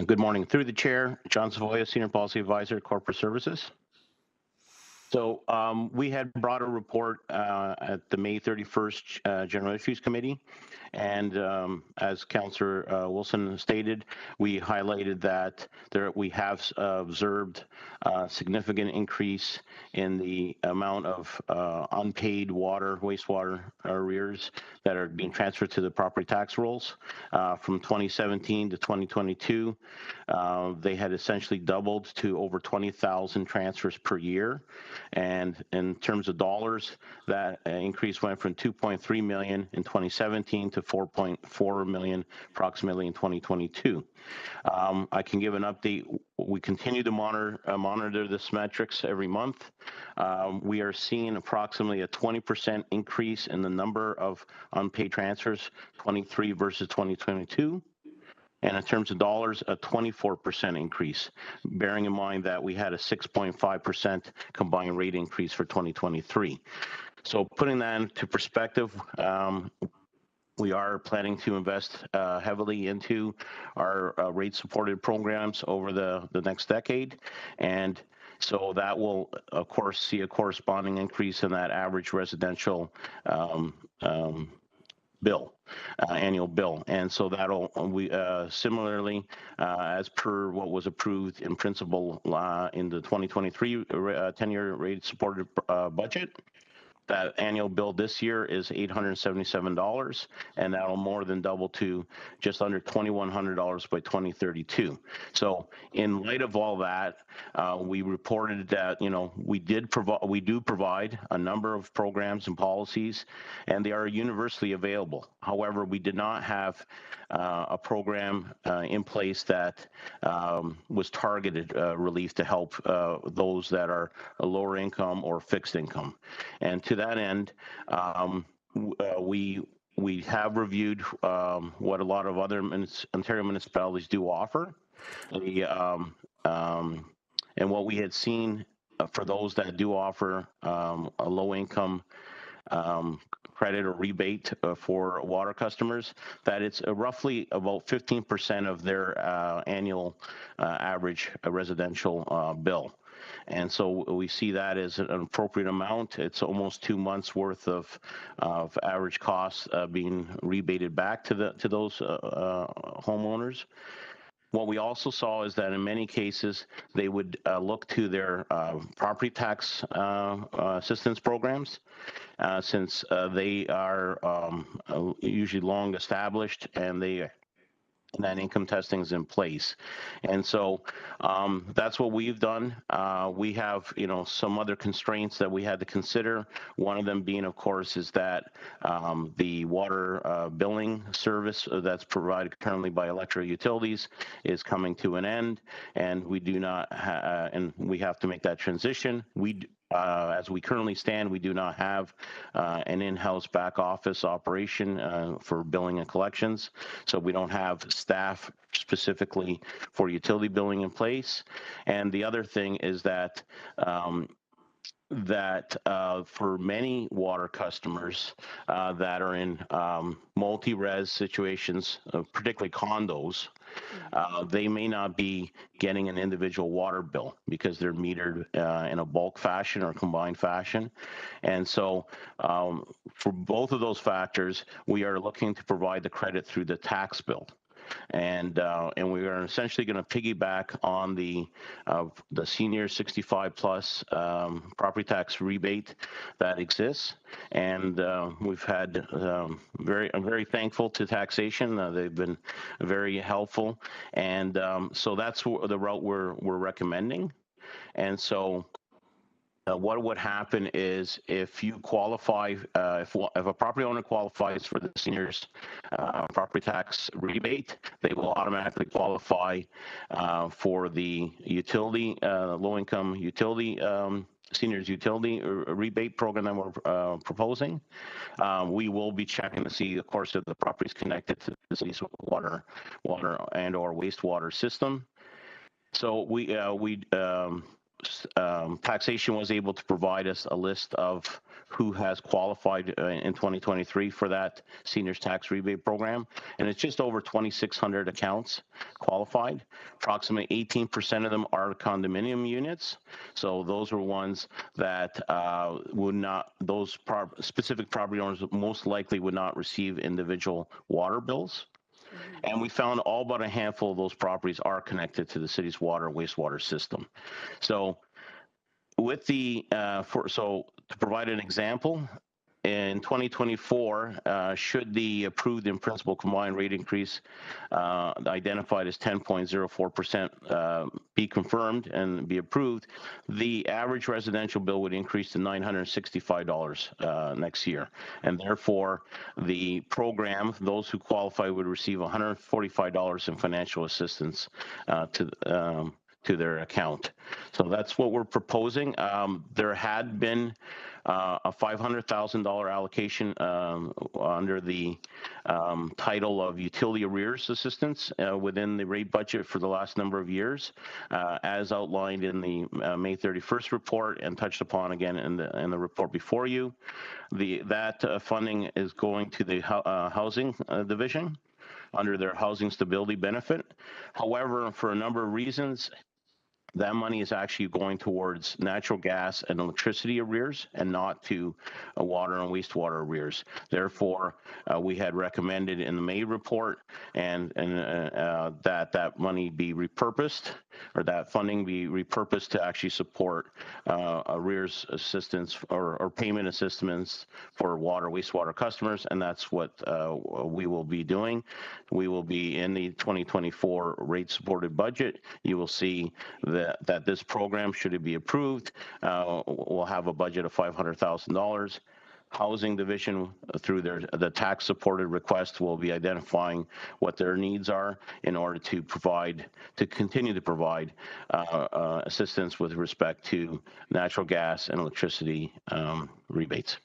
Good morning. Through the chair, John Savoya, Senior Policy Advisor, Corporate Services. So we had brought a report at the May 31st General Issues Committee, and as Councillor Wilson stated, we highlighted that we have observed a significant increase in the amount of unpaid water, wastewater arrears that are being transferred to the property tax rolls. From 2017 to 2022, they had essentially doubled to over 20,000 transfers per year. And in terms of dollars, that increase went from 2.3 million in 2017 to 4.4 million approximately in 2022. I can give an update. We continue to monitor this metrics every month. We are seeing approximately a 20% increase in the number of unpaid transfers, 23 versus 2022. And in terms of dollars, a 24% increase, bearing in mind that we had a 6.5% combined rate increase for 2023. So putting that into perspective, we are planning to invest heavily into our rate-supported programs over the next decade. And so that will, of course, see a corresponding increase in that average residential bill, annual bill. And so that'll, similarly, as per what was approved in principle in the 2023 10-year rate supported budget, that annual bill this year is $877, and that'll more than double to just under $2,100 by 2032. So in light of all that, we reported that, we do provide a number of programs and policies, and they are universally available. However, we did not have a program in place that was targeted relief to help those that are a lower income or fixed income. And to that end, we have reviewed what a lot of other Ontario municipalities do offer. And what we had seen for those that do offer a low income credit or rebate for water customers, that it's roughly about 15% of their annual average residential bill. And so we see that as an appropriate amount. It's almost 2 months worth of average costs being rebated back to those homeowners. What we also saw is that in many cases, they would look to their property tax assistance programs since they are usually long established and that income testing is in place. And so that's what we've done. We have, some other constraints that we had to consider. One of them being, of course, is that the water billing service that's provided currently by electric utilities is coming to an end, and we do not, and we have to make that transition. As we currently stand, we do not have an in-house back office operation for billing and collections, so we don't have staff specifically for utility billing in place. And the other thing is that for many water customers that are in multi-res situations, particularly condos, they may not be getting an individual water bill because they're metered in a bulk fashion or combined fashion. And so for both of those factors, we are looking to provide the credit through the tax bill. And we are essentially going to piggyback on the senior 65 plus property tax rebate that exists. And we've had I'm very thankful to taxation. They've been very helpful, and so that's the route we're recommending. And so what would happen is if you qualify, if a property owner qualifies for the seniors property tax rebate, they will automatically qualify for the utility, low-income utility, seniors utility rebate program that we're proposing. We will be checking to see, of course, if the property is connected to the city's water and or wastewater system. So taxation was able to provide us a list of who has qualified in 2023 for that seniors tax rebate program, and it's just over 2,600 accounts qualified. Approximately 18% of them are condominium units, so those are ones that would not, those specific property owners most likely would not receive individual water bills. And we found all but a handful of those properties are connected to the city's water and wastewater system. So with the, so to provide an example, in 2024, should the approved in principle combined rate increase identified as 10.04% be confirmed and be approved, the average residential bill would increase to $965 next year. And therefore, the program, those who qualify would receive $145 in financial assistance to their account. So that's what we're proposing. There had been a $500,000 allocation under the title of utility arrears assistance within the rate budget for the last number of years, as outlined in the May 31st report and touched upon again in the report before you. That funding is going to the housing division under their housing stability benefit. However, for a number of reasons, that money is actually going towards natural gas and electricity arrears and not to water and wastewater arrears. Therefore, we had recommended in the May report and that money be repurposed, or that funding be repurposed to actually support arrears assistance or payment assistance for water, wastewater customers, and that's what we will be doing. We will be in the 2024 rate supported budget. You will see that this program, should it be approved, will have a budget of $500,000. Housing division, through the tax supported request, will be identifying what their needs are in order to continue to provide assistance with respect to natural gas and electricity rebates.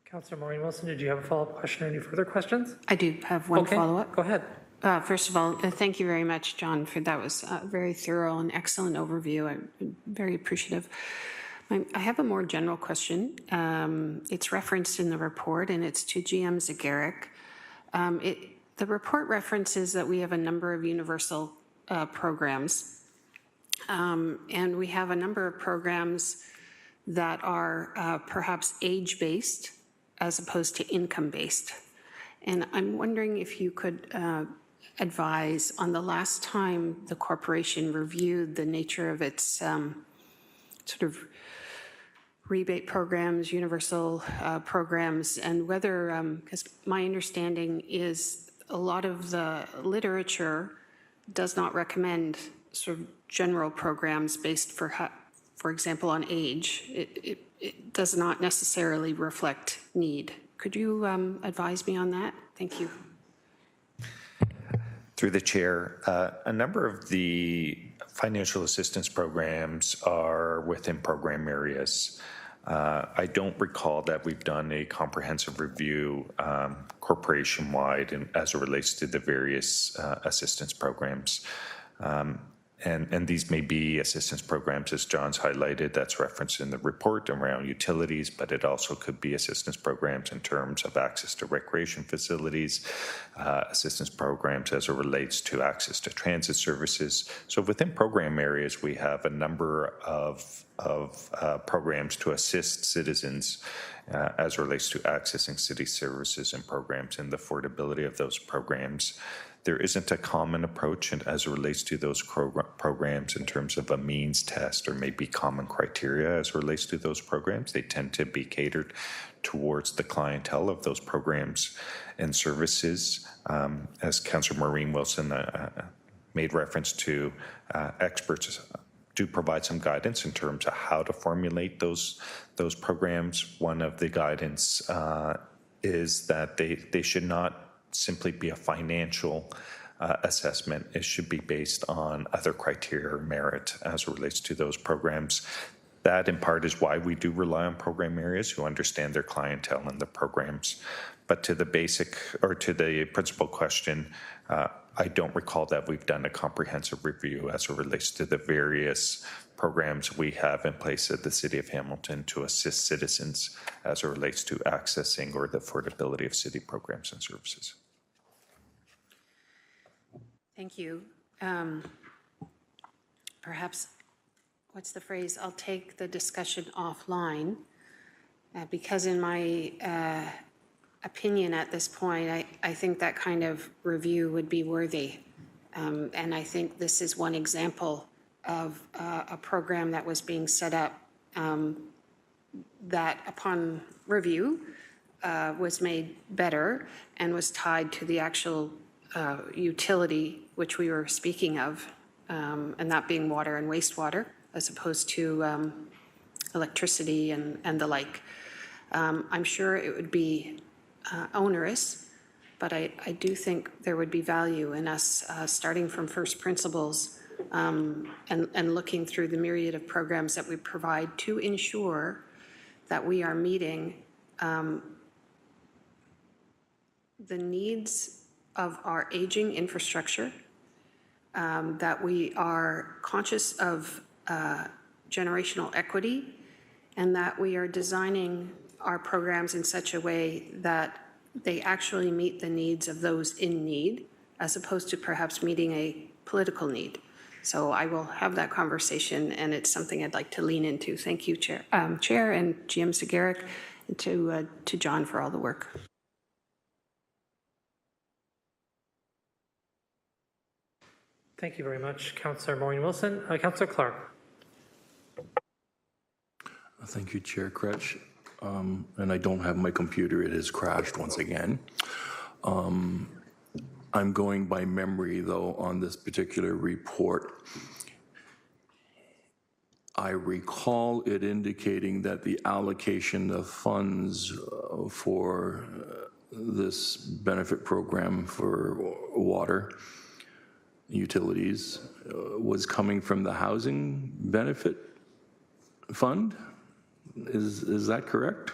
Councillor Maureen Wilson, did you have a follow-up question or any further questions? I do have one follow-up. Go ahead. First of all, thank you very much, John, for that was a very thorough and excellent overview. I'm very appreciative. I have a more general question. It's referenced in the report, and it's to GM Zagaric. The report references that we have a number of universal programs, and we have a number of programs that are perhaps age-based as opposed to income-based. And I'm wondering if you could advise on the last time the corporation reviewed the nature of its sort of rebate programs, universal programs, and whether, because my understanding is a lot of the literature does not recommend sort of general programs based, for example, on age. It does not necessarily reflect need. Could you advise me on that? Thank you. Through the chair, a number of the financial assistance programs are within program areas. I don't recall that we've done a comprehensive review corporation-wide as it relates to the various assistance programs. And these may be assistance programs, as John's highlighted, that's referenced in the report around utilities, but it also could be assistance programs in terms of access to recreation facilities, assistance programs as it relates to access to transit services. So within program areas, we have a number of programs to assist citizens as it relates to accessing city services and programs and the affordability of those programs. There isn't a common approach as it relates to those programs in terms of a means test or maybe common criteria as it relates to those programs. They tend to be catered towards the clientele of those programs and services. As Councillor Maureen Wilson made reference to, experts do provide some guidance in terms of how to formulate those programs. One of the guidance is that they should not simply be a financial assessment. It should be based on other criteria or merit as it relates to those programs. That in part is why we do rely on program areas who understand their clientele and the programs. But to the basic or to the principal question, I don't recall that we've done a comprehensive review as it relates to the various programs we have in place at the City of Hamilton to assist citizens as it relates to accessing or the affordability of city programs and services. Thank you. Perhaps, what's the phrase? I'll take the discussion offline because in my opinion at this point, I think that kind of review would be worthy. And I think this is one example of a program that was being set up that upon review was made better and was tied to the actual utility which we were speaking of, and that being water and wastewater as opposed to electricity and the like. I'm sure it would be onerous, but I do think there would be value in us starting from first principles and looking through the myriad of programs that we provide to ensure that we are meeting the needs of our aging infrastructure, that we are conscious of generational equity, and that we are designing our programs in such a way that they actually meet the needs of those in need, as opposed to perhaps meeting a political need. So I will have that conversation, and it's something I'd like to lean into. Thank you, Chair and GM Zagaric, and to John for all the work. Thank you very much, Councillor Maureen Wilson. Councillor Clark. Thank you, Chair Kretsch. And I don't have my computer. It has crashed once again. I'm going by memory, though, on this particular report. I recall it indicating that the allocation of funds for this benefit program for water utilities was coming from the housing benefit fund. Is that correct?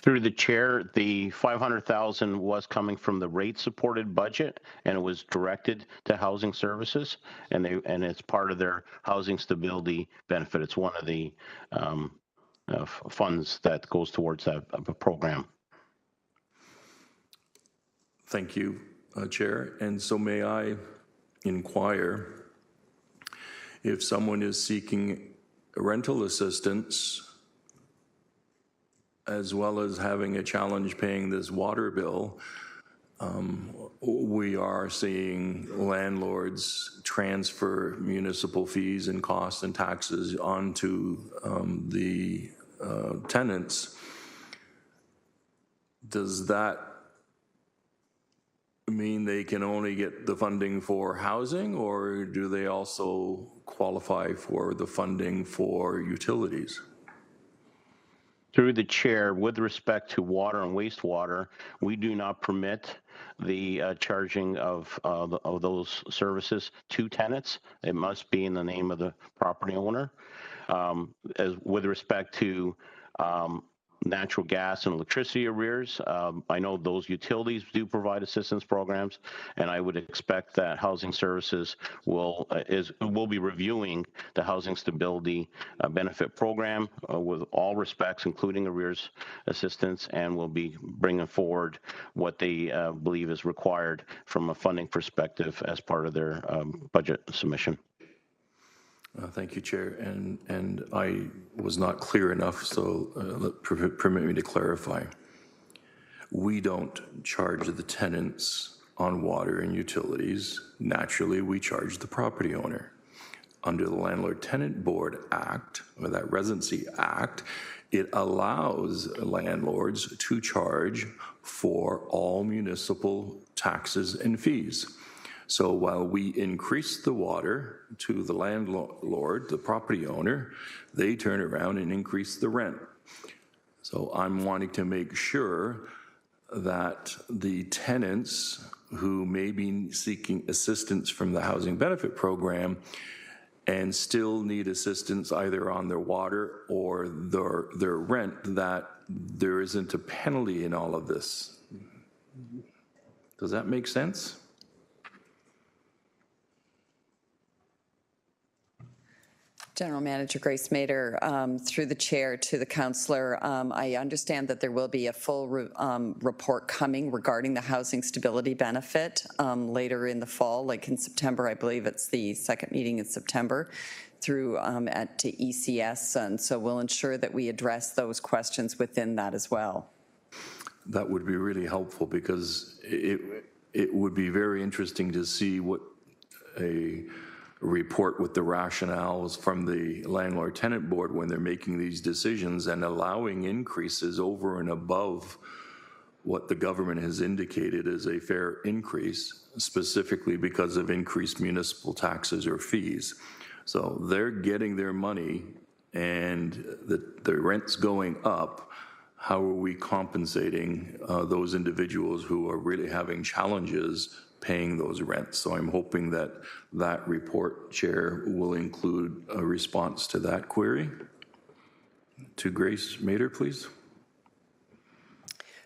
Through the chair, the $500,000 was coming from the rate-supported budget, and it was directed to housing services, and it's part of their housing stability benefit. It's one of the funds that goes towards that program. Thank you, Chair. And so may I inquire if someone is seeking rental assistance as well as having a challenge paying this water bill, we are seeing landlords transfer municipal fees and costs and taxes onto the tenants. Does that mean they can only get the funding for housing, or do they also qualify for the funding for utilities? Through the chair, with respect to water and wastewater, we do not permit the charging of those services to tenants. It must be in the name of the property owner. With respect to natural gas and electricity arrears, I know those utilities do provide assistance programs, and I would expect that housing services will be reviewing the housing stability benefit program with all respects, including arrears assistance, and will be bringing forward what they believe is required from a funding perspective as part of their budget submission. Thank you, Chair. And I was not clear enough, so permit me to clarify. We don't charge the tenants on water and utilities. Naturally, we charge the property owner. Under the Landlord Tenant Board Act, or that Residency Act, it allows landlords to charge for all municipal taxes and fees. So while we increase the water to the landlord, the property owner, they turn around and increase the rent. So I'm wanting to make sure that the tenants who may be seeking assistance from the housing benefit program and still need assistance either on their water or their rent, that there isn't a penalty in all of this. Does that make sense? General Manager Grace Mader, through the chair to the councillor, I understand that there will be a full report coming regarding the housing stability benefit later in the fall, like in September. I believe it's the second meeting in September through to ECS, and so we'll ensure that we address those questions within that as well. That would be really helpful, because it would be very interesting to see what a report with the rationales from the Landlord Tenant Board when they're making these decisions and allowing increases over and above what the government has indicated as a fair increase, specifically because of increased municipal taxes or fees. So they're getting their money and the rent's going up. How are we compensating those individuals who are really having challenges paying those rents? So I'm hoping that that report, Chair, will include a response to that query. To Grace Mader, please.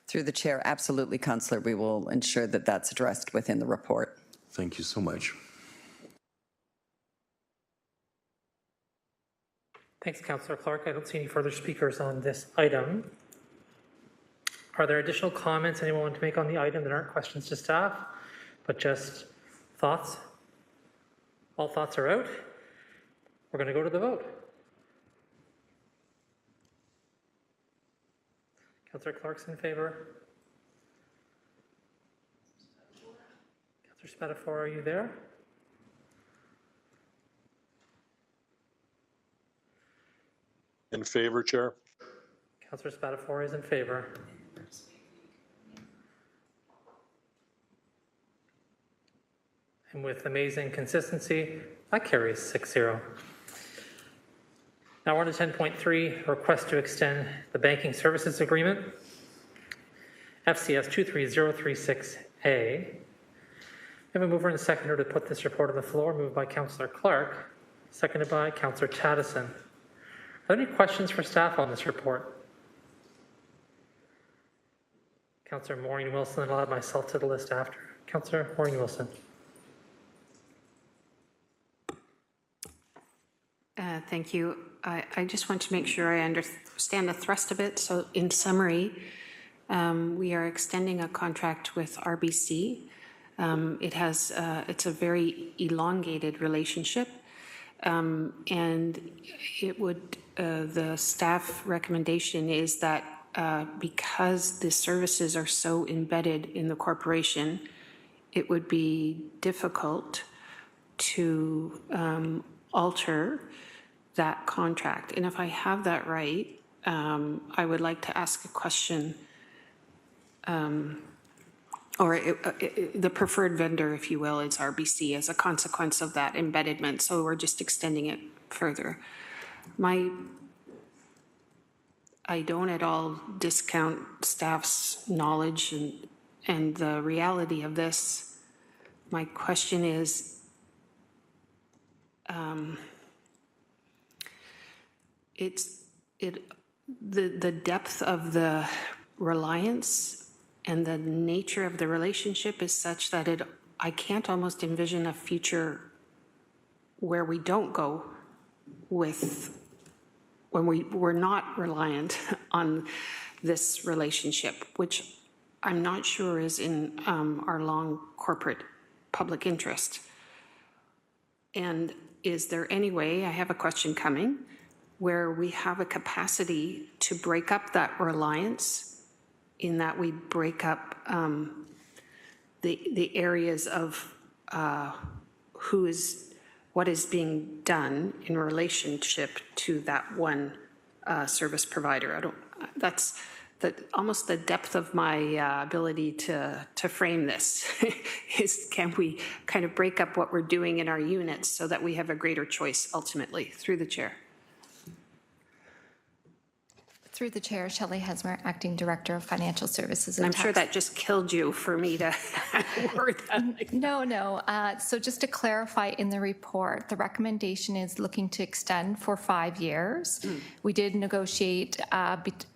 Through the chair, absolutely, Councillor. We will ensure that that's addressed within the report. Thank you so much. Thanks, Councillor Clark. I don't see any further speakers on this item. Are there additional comments anyone want to make on the item that aren't questions to staff, but just thoughts? All thoughts are out. We're going to go to the vote. Councillor Clark's in favor. Councillor Spatafor, are you there? In favor, Chair. Councillor Spatafor is in favor. And with amazing consistency, that carries 6-0. Now we're on to 10.3, request to extend the banking services agreement, FCS 23036A. We have a mover and a seconder to put this report on the floor, moved by Councillor Clark, seconded by Councillor Chattison. Are there any questions for staff on this report? Councillor Maureen Wilson, and I'll add myself to the list after. Councillor Maureen Wilson. Thank you. I just want to make sure I understand the thrust of it. So in summary, we are extending a contract with RBC. It's a very elongated relationship. And it would, the staff recommendation is that because the services are so embedded in the corporation, it would be difficult to alter that contract. And if I have that right, I would like to ask a question, the preferred vendor, if you will, is RBC as a consequence of that embeddedment. So we're just extending it further. I don't at all discount staff's knowledge and the reality of this. My question is, the depth of the reliance and the nature of the relationship is such that I can't almost envision a future where we don't go with, when we're not reliant on this relationship, which I'm not sure is in our long corporate public interest. And is there any way, I have a question coming, where we have a capacity to break up that reliance in that we break up the areas of what is being done in relationship to that one service provider. That's almost the depth of my ability to frame this is, can we kind of break up what we're doing in our units so that we have a greater choice ultimately? Through the chair. Through the chair, Shelley Hesmer, Acting Director of Financial Services. And I'm sure that just killed you for me to word that. No. So just to clarify in the report, the recommendation is looking to extend for 5 years. We did negotiate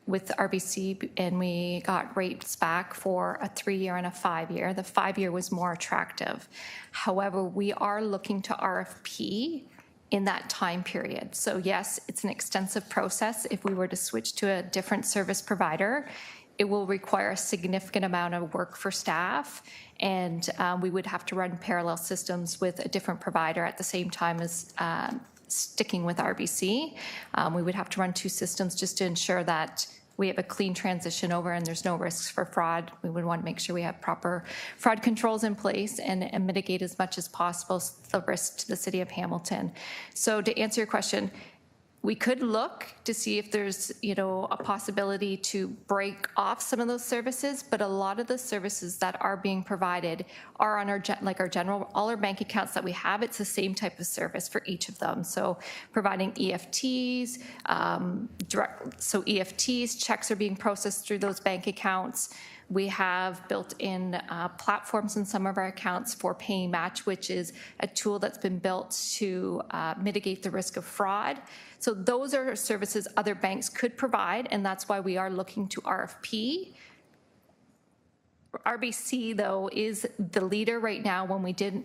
with RBC and we got rates back for a 3-year and a 5-year. The 5-year was more attractive. However, we are looking to RFP in that time period. So yes, it's an extensive process. If we were to switch to a different service provider, it will require a significant amount of work for staff, and we would have to run parallel systems with a different provider at the same time as sticking with RBC. We would have to run 2 systems just to ensure that we have a clean transition over and there's no risks for fraud. We would want to make sure we have proper fraud controls in place and mitigate as much as possible the risk to the city of Hamilton. So to answer your question, we could look to see if there's, a possibility to break off some of those services, but a lot of the services that are being provided are on our general, all our bank accounts that we have, it's the same type of service for each of them. So providing EFTs, EFTs, checks are being processed through those bank accounts. We have built-in platforms in some of our accounts for Pay Match, which is a tool that's been built to mitigate the risk of fraud. So those are services other banks could provide, and that's why we are looking to RFP. RBC, though, is the leader right now. When we did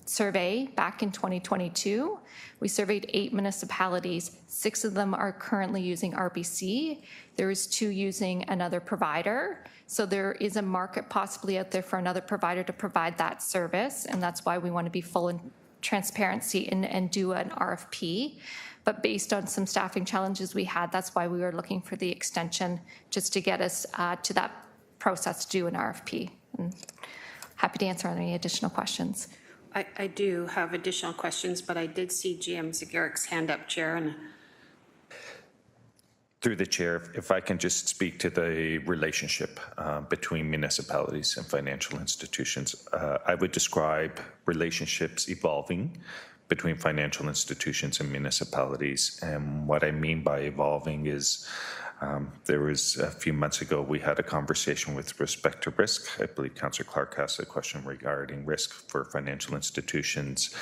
survey back in 2022, we surveyed 8 municipalities. 6 of them are currently using RBC. There is 2 using another provider. So there is a market possibly out there for another provider to provide that service, and that's why we want to be full in transparency and do an RFP. But based on some staffing challenges we had, that's why we were looking for the extension, just to get us to that process to do an RFP. And happy to answer any additional questions. I do have additional questions, but I did see GM Zagarik's hand up, Chair. And through the chair, if I can just speak to the relationship between municipalities and financial institutions, I would describe relationships evolving between financial institutions and municipalities. And what I mean by evolving is there was a few months ago, we had a conversation with respect to risk. I believe Councillor Clark asked a question regarding risk for financial institutions.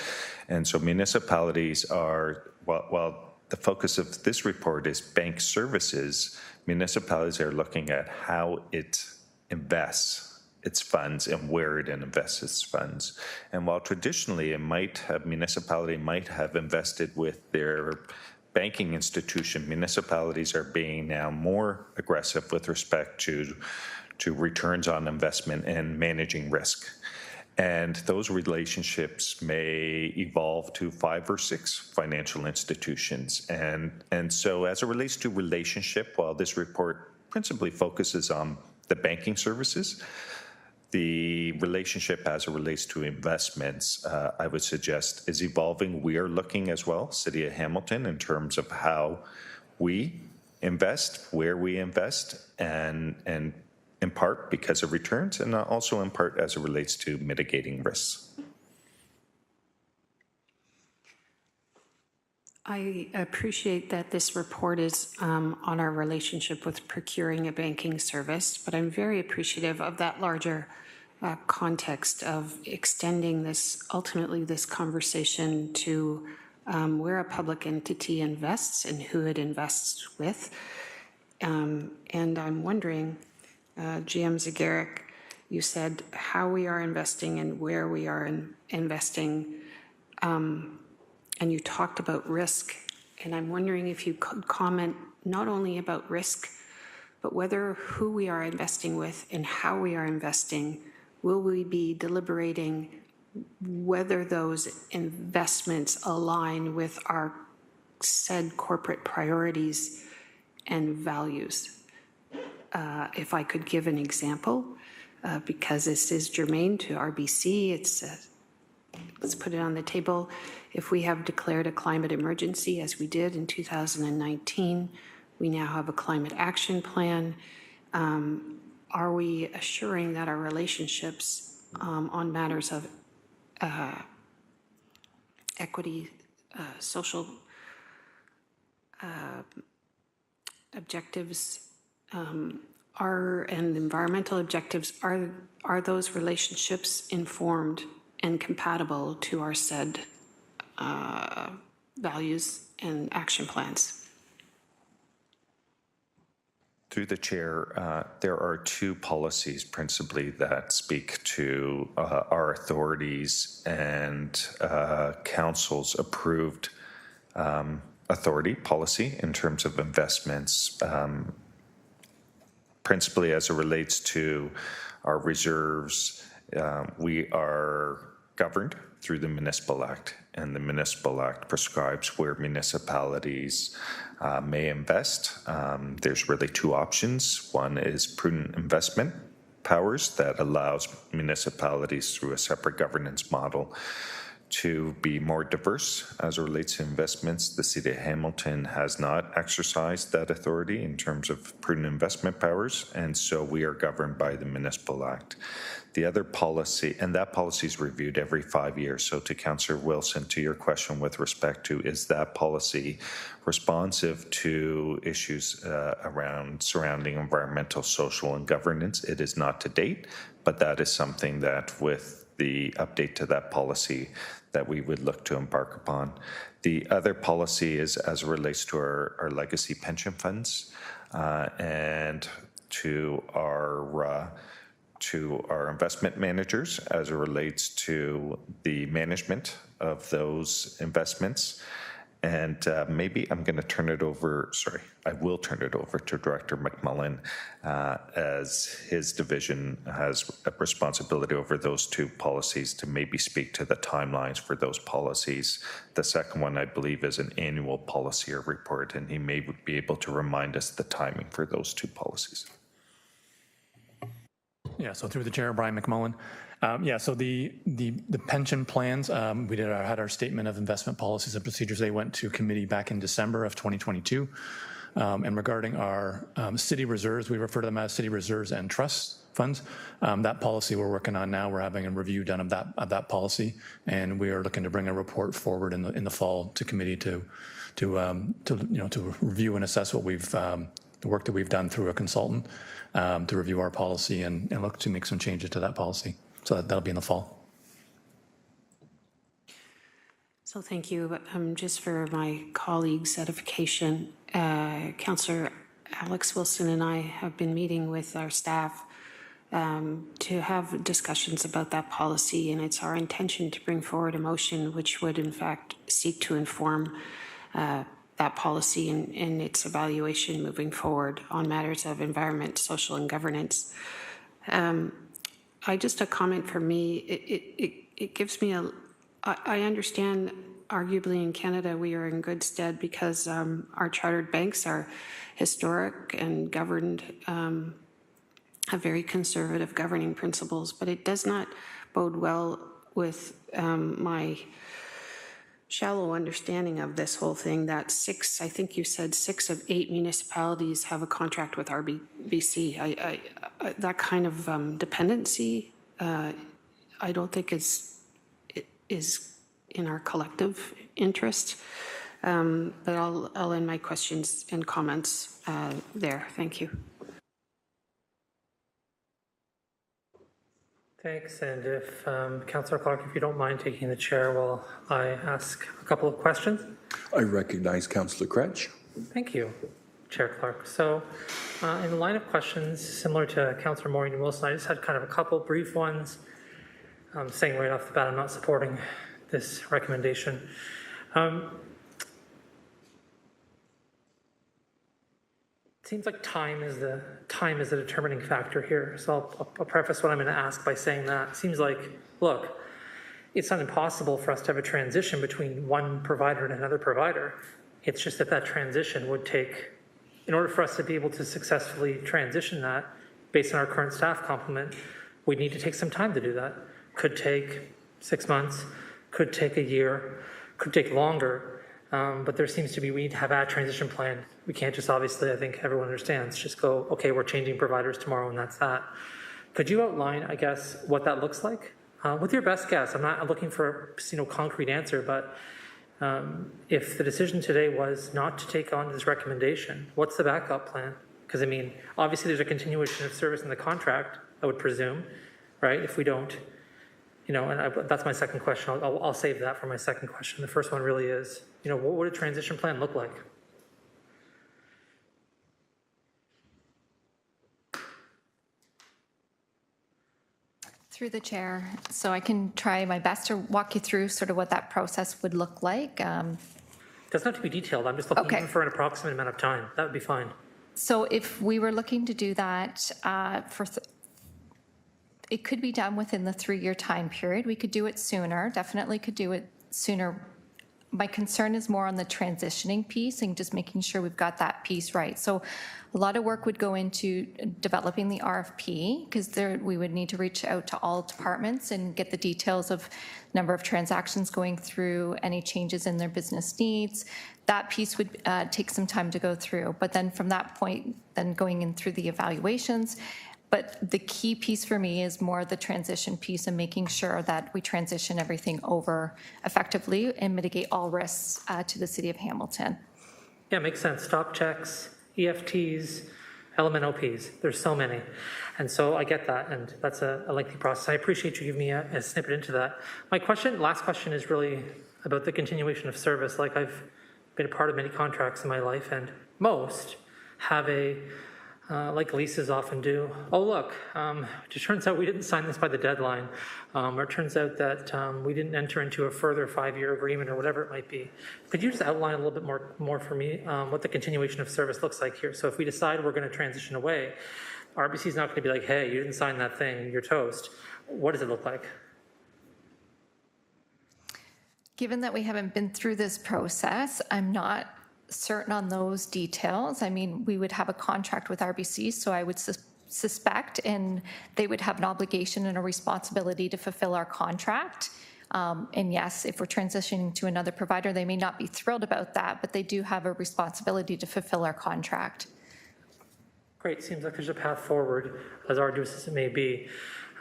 And so municipalities are, while the focus of this report is bank services, municipalities are looking at how it invests its funds and where it invests its funds. And while traditionally municipality might have invested with their banking institution, municipalities are being now more aggressive with respect to returns on investment and managing risk. And those relationships may evolve to 5 or 6 financial institutions. And so as it relates to relationship, while this report principally focuses on the banking services, the relationship as it relates to investments, I would suggest, is evolving. We are looking as well, City of Hamilton, in terms of how we invest, where we invest, and in part because of returns, and also in part as it relates to mitigating risks. I appreciate that this report is on our relationship with procuring a banking service, but I'm very appreciative of that larger context of extending ultimately this conversation to where a public entity invests and who it invests with. And I'm wondering, GM Zagaric, you said how we are investing and where we are investing, and you talked about risk. And I'm wondering if you could comment not only about risk, but who we are investing with and how we are investing. Will we be deliberating whether those investments align with our said corporate priorities and values? If I could give an example, because this is germane to RBC, let's put it on the table. If we have declared a climate emergency, as we did in 2019, we now have a climate action plan. Are we assuring that our relationships on matters of equity, social objectives, and environmental objectives, are those relationships informed and compatible to our said values and action plans? Through the chair, there are 2 policies principally that speak to our authorities and council's approved authority policy in terms of investments, principally as it relates to our reserves. We are governed through the Municipal Act, and the Municipal Act prescribes where municipalities may invest. There's really 2 options. One is prudent investment powers that allows municipalities through a separate governance model to be more diverse as it relates to investments. The City of Hamilton has not exercised that authority in terms of prudent investment powers, and so we are governed by the Municipal Act. The other policy, and that policy is reviewed every 5 years. So to Councillor Wilson, to your question with respect to is that policy responsive to issues surrounding environmental, social, and governance, it is not to date, but that is something that with the update to that policy that we would look to embark upon. The other policy is as it relates to our legacy pension funds and to our investment managers as it relates to the management of those investments. And maybe I'm going to turn it over, I will turn it over to Director McMullen as his division has a responsibility over those 2 policies to maybe speak to the timelines for those policies. The second one, I believe, is an annual policy or report, and he may be able to remind us the timing for those 2 policies. Yeah, so through the chair, Brian McMullen. So the pension plans, we had our statement of investment policies and procedures. They went to committee back in December of 2022. And regarding our city reserves, we refer to them as city reserves and trust funds. That policy we're working on now, we're having a review done of that policy, and we are looking to bring a report forward in the fall to committee to review and assess what the work that we've done through a consultant to review our policy and look to make some changes to that policy. So that'll be in the fall. So thank you. Just for my colleagues' edification, Councillor Alex Wilson and I have been meeting with our staff to have discussions about that policy, and it's our intention to bring forward a motion which would in fact seek to inform that policy and its evaluation moving forward on matters of environment, social, and governance. Just a comment for me, it gives me I understand arguably in Canada we are in good stead because our chartered banks are historic and governed, have very conservative governing principles, but it does not bode well with my shallow understanding of this whole thing that I think you said 6 of 8 municipalities have a contract with RBC. I that kind of dependency, I don't think is in our collective interest. But I'll end my questions and comments there. Thank you. Thanks, and if Councillor Clark, if you don't mind taking the chair while I ask a couple of questions. I recognize Councillor Cratch. Thank you, Chair Clark. So in the line of questions, similar to Councillor Maureen and Wilson, I just had kind of a couple brief ones. Saying right off the bat, I'm not supporting this recommendation. It seems like time is the determining factor here. So I'll preface what I'm going to ask by saying that. It seems like, look, it's not impossible for us to have a transition between one provider and another provider. It's just that transition would take, in order for us to be able to successfully transition that based on our current staff complement, we need to take some time to do that. Could take 6 months, could take a year, could take longer. But there seems to be, we need to have a transition plan. We can't just, obviously, I think everyone understands, just go, okay, we're changing providers tomorrow and that's that. Could you outline, I guess, what that looks like? With your best guess, I'm not looking for a concrete answer, but if the decision today was not to take on this recommendation, what's the backup plan? Because I mean, obviously there's a continuation of service in the contract, I would presume, right? If we don't, and that's my second question. I'll save that for my second question. The first one really is, what would a transition plan look like? Through the chair, so I can try my best to walk you through sort of what that process would look like. It doesn't have to be detailed. I'm just looking even for an approximate amount of time. That would be fine. So if we were looking to do that it could be done within the 3-year time period. We could do it sooner, definitely could do it sooner. My concern is more on the transitioning piece and just making sure we've got that piece right. So a lot of work would go into developing the RFP because we would need to reach out to all departments and get the details of number of transactions going through, any changes in their business needs. That piece would take some time to go through. But then from that point, then going in through the evaluations. But the key piece for me is more the transition piece and making sure that we transition everything over effectively and mitigate all risks to the City of Hamilton. Yeah, makes sense. Stop checks, EFTs, LMNOPs. There's so many. And so I get that, and that's a lengthy process. I appreciate you giving me a snippet into that. My last question is really about the continuation of service. Like, I've been a part of many contracts in my life, and most have like leases often do. Oh, look, it just turns out we didn't sign this by the deadline. Or it turns out that we didn't enter into a further 5-year agreement or whatever it might be. Could you just outline a little bit more for me what the continuation of service looks like here? So if we decide we're going to transition away, RBC is not going to be like, hey, you didn't sign that thing, you're toast. What does it look like? Given that we haven't been through this process, I'm not certain on those details. I mean, we would have a contract with RBC, so I would suspect, and they would have an obligation and a responsibility to fulfill our contract. And yes, if we're transitioning to another provider, they may not be thrilled about that, but they do have a responsibility to fulfill our contract. Great, seems like there's a path forward, as arduous as it may be.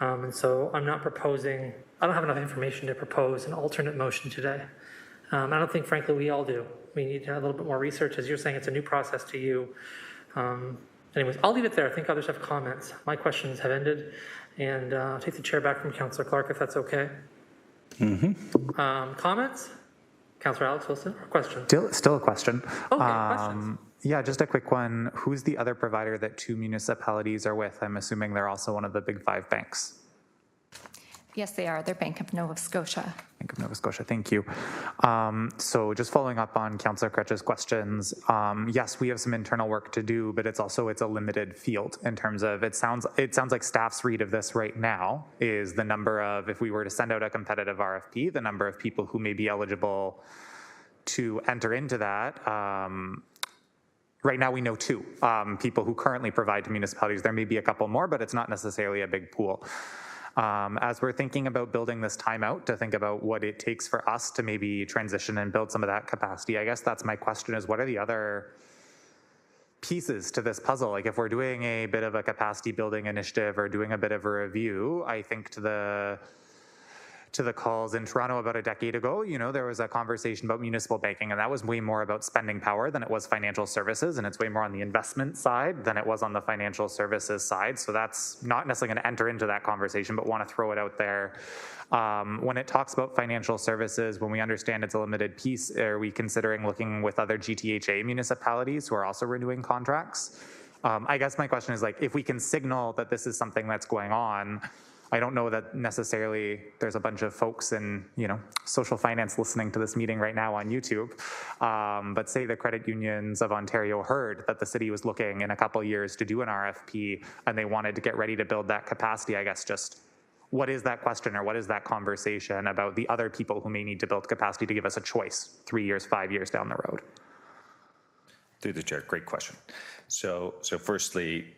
And so I'm not proposing, I don't have enough information to propose an alternate motion today. I don't think, frankly, we all do. We need a little bit more research. As you're saying, it's a new process to you. Anyways, I'll leave it there. I think others have comments. My questions have ended, and I'll take the chair back from Councillor Clark, if that's okay. Mm-hmm. Comments? Councillor Alex Wilson, or questions? Still a question. Okay, questions. Yeah, just a quick one. Who's the other provider that 2 municipalities are with? I'm assuming they're also one of the big 5 banks. Yes, they are. They're Bank of Nova Scotia. Bank of Nova Scotia, thank you. So just following up on Councillor Kretsch's questions, yes, we have some internal work to do, but it's a limited field in terms of it sounds like staff's read of this right now is the number of, if we were to send out a competitive RFP, the number of people who may be eligible to enter into that. Right now we know 2 people who currently provide to municipalities. There may be a couple more, but it's not necessarily a big pool. As we're thinking about building this time out to think about what it takes for us to maybe transition and build some of that capacity, I guess that's my question is what are the other pieces to this puzzle? Like if we're doing a bit of a capacity building initiative or doing a bit of a review, I think to the calls in Toronto about a decade ago, there was a conversation about municipal banking, and that was way more about spending power than it was financial services, and it's way more on the investment side than it was on the financial services side. So that's not necessarily going to enter into that conversation, but want to throw it out there. When it talks about financial services, when we understand it's a limited piece, are we considering looking with other GTHA municipalities who are also renewing contracts? I guess my question is if we can signal that this is something that's going on, I don't know that necessarily there's a bunch of folks in, social finance listening to this meeting right now on YouTube. But say the credit unions of Ontario heard that the city was looking in a couple of years to do an RFP and they wanted to get ready to build that capacity. I guess just what is that question or what is that conversation about the other people who may need to build capacity to give us a choice 3 years, 5 years down the road? Through the chair, great question. So firstly,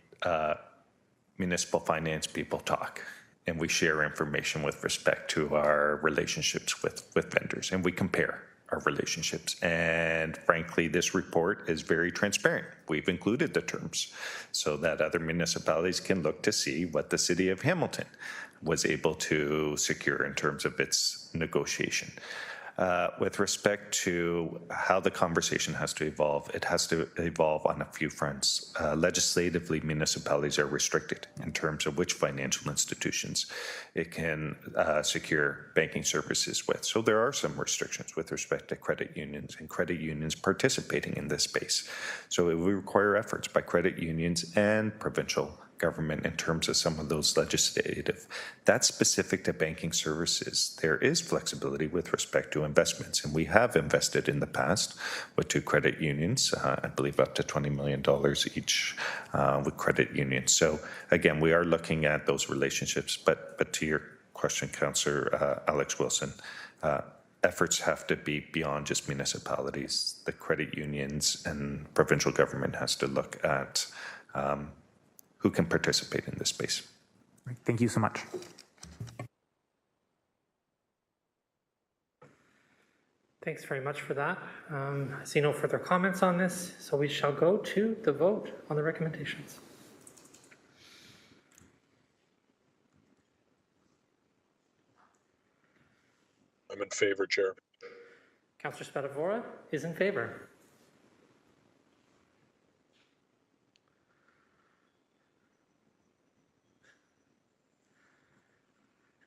municipal finance people talk. And we share information with respect to our relationships with vendors, and we compare our relationships. And frankly, this report is very transparent. We've included the terms so that other municipalities can look to see what the city of Hamilton was able to secure in terms of its negotiation. With respect to how the conversation has to evolve, it has to evolve on a few fronts. Legislatively, municipalities are restricted in terms of which financial institutions it can secure banking services with. So there are some restrictions with respect to credit unions and credit unions participating in this space. So it will require efforts by credit unions and provincial government in terms of some of those legislative. That's specific to banking services. There is flexibility with respect to investments, and we have invested in the past with 2 credit unions, I believe up to $20 million each with credit unions. So again, we are looking at those relationships, but to your question, Councillor Alex Wilson, efforts have to be beyond just municipalities. The credit unions and provincial government has to look at who can participate in this space. Thank you so much. Thanks very much for that. I see no further comments on this, so we shall go to the vote on the recommendations. I'm in favor, Chair. Councillor Spadafora is in favor.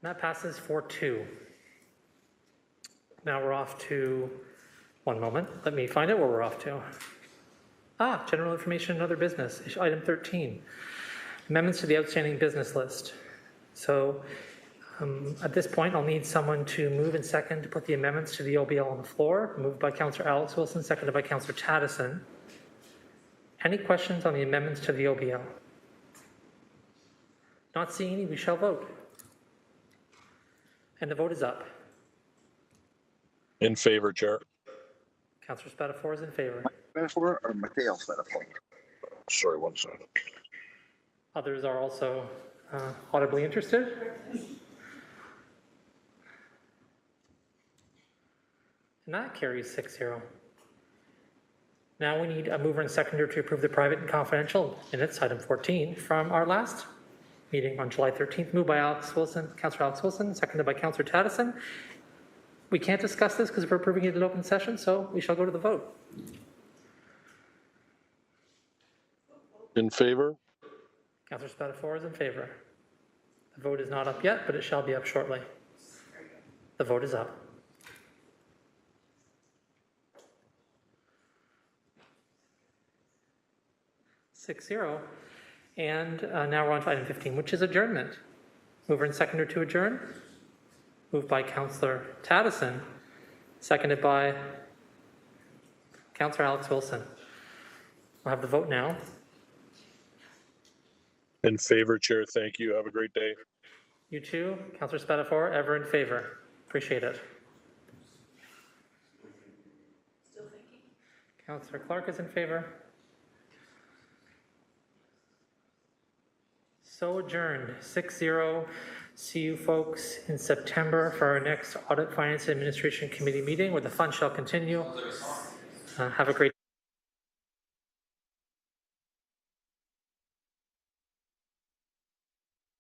And that passes 4-2. Now we're off to, one moment, let me find out where we're off to. General information and other business, item 13. Amendments to the outstanding business list. So at this point, I'll need someone to move and second to put the amendments to the OBL on the floor. Moved by Councillor Alex Wilson, seconded by Councillor Taddison. Any questions on the amendments to the OBL? Not seeing any, we shall vote. And the vote is up. In favor, Chair. Councillor Spadafora is in favor. Spadafora or Mateo Spadafora? Sorry, one second. Others are also audibly interested. And that carries 6-0. Now we need a mover and seconder to approve the private and confidential minutes, item 14, from our last meeting on July 13th, moved by Councillor Alex Wilson, seconded by Councillor Taddison. We can't discuss this because we're approving it in open session, so we shall go to the vote. In favor? Councillor Spadafora is in favor. The vote is not up yet, but it shall be up shortly. The vote is up. 6-0. And now we're on to item 15, which is adjournment. Mover and seconder to adjourn. Moved by Councillor Taddison, seconded by Councillor Alex Wilson. We'll have the vote now. In favor, Chair. Thank you. Have a great day. You too. Councillor Spatafor, ever in favor. Appreciate it. Still thinking. Councillor Clark is in favor. So adjourned, 6-0. See you folks in September for our next Audit, Finance, and Administration Committee meeting where the fun shall continue. Have a great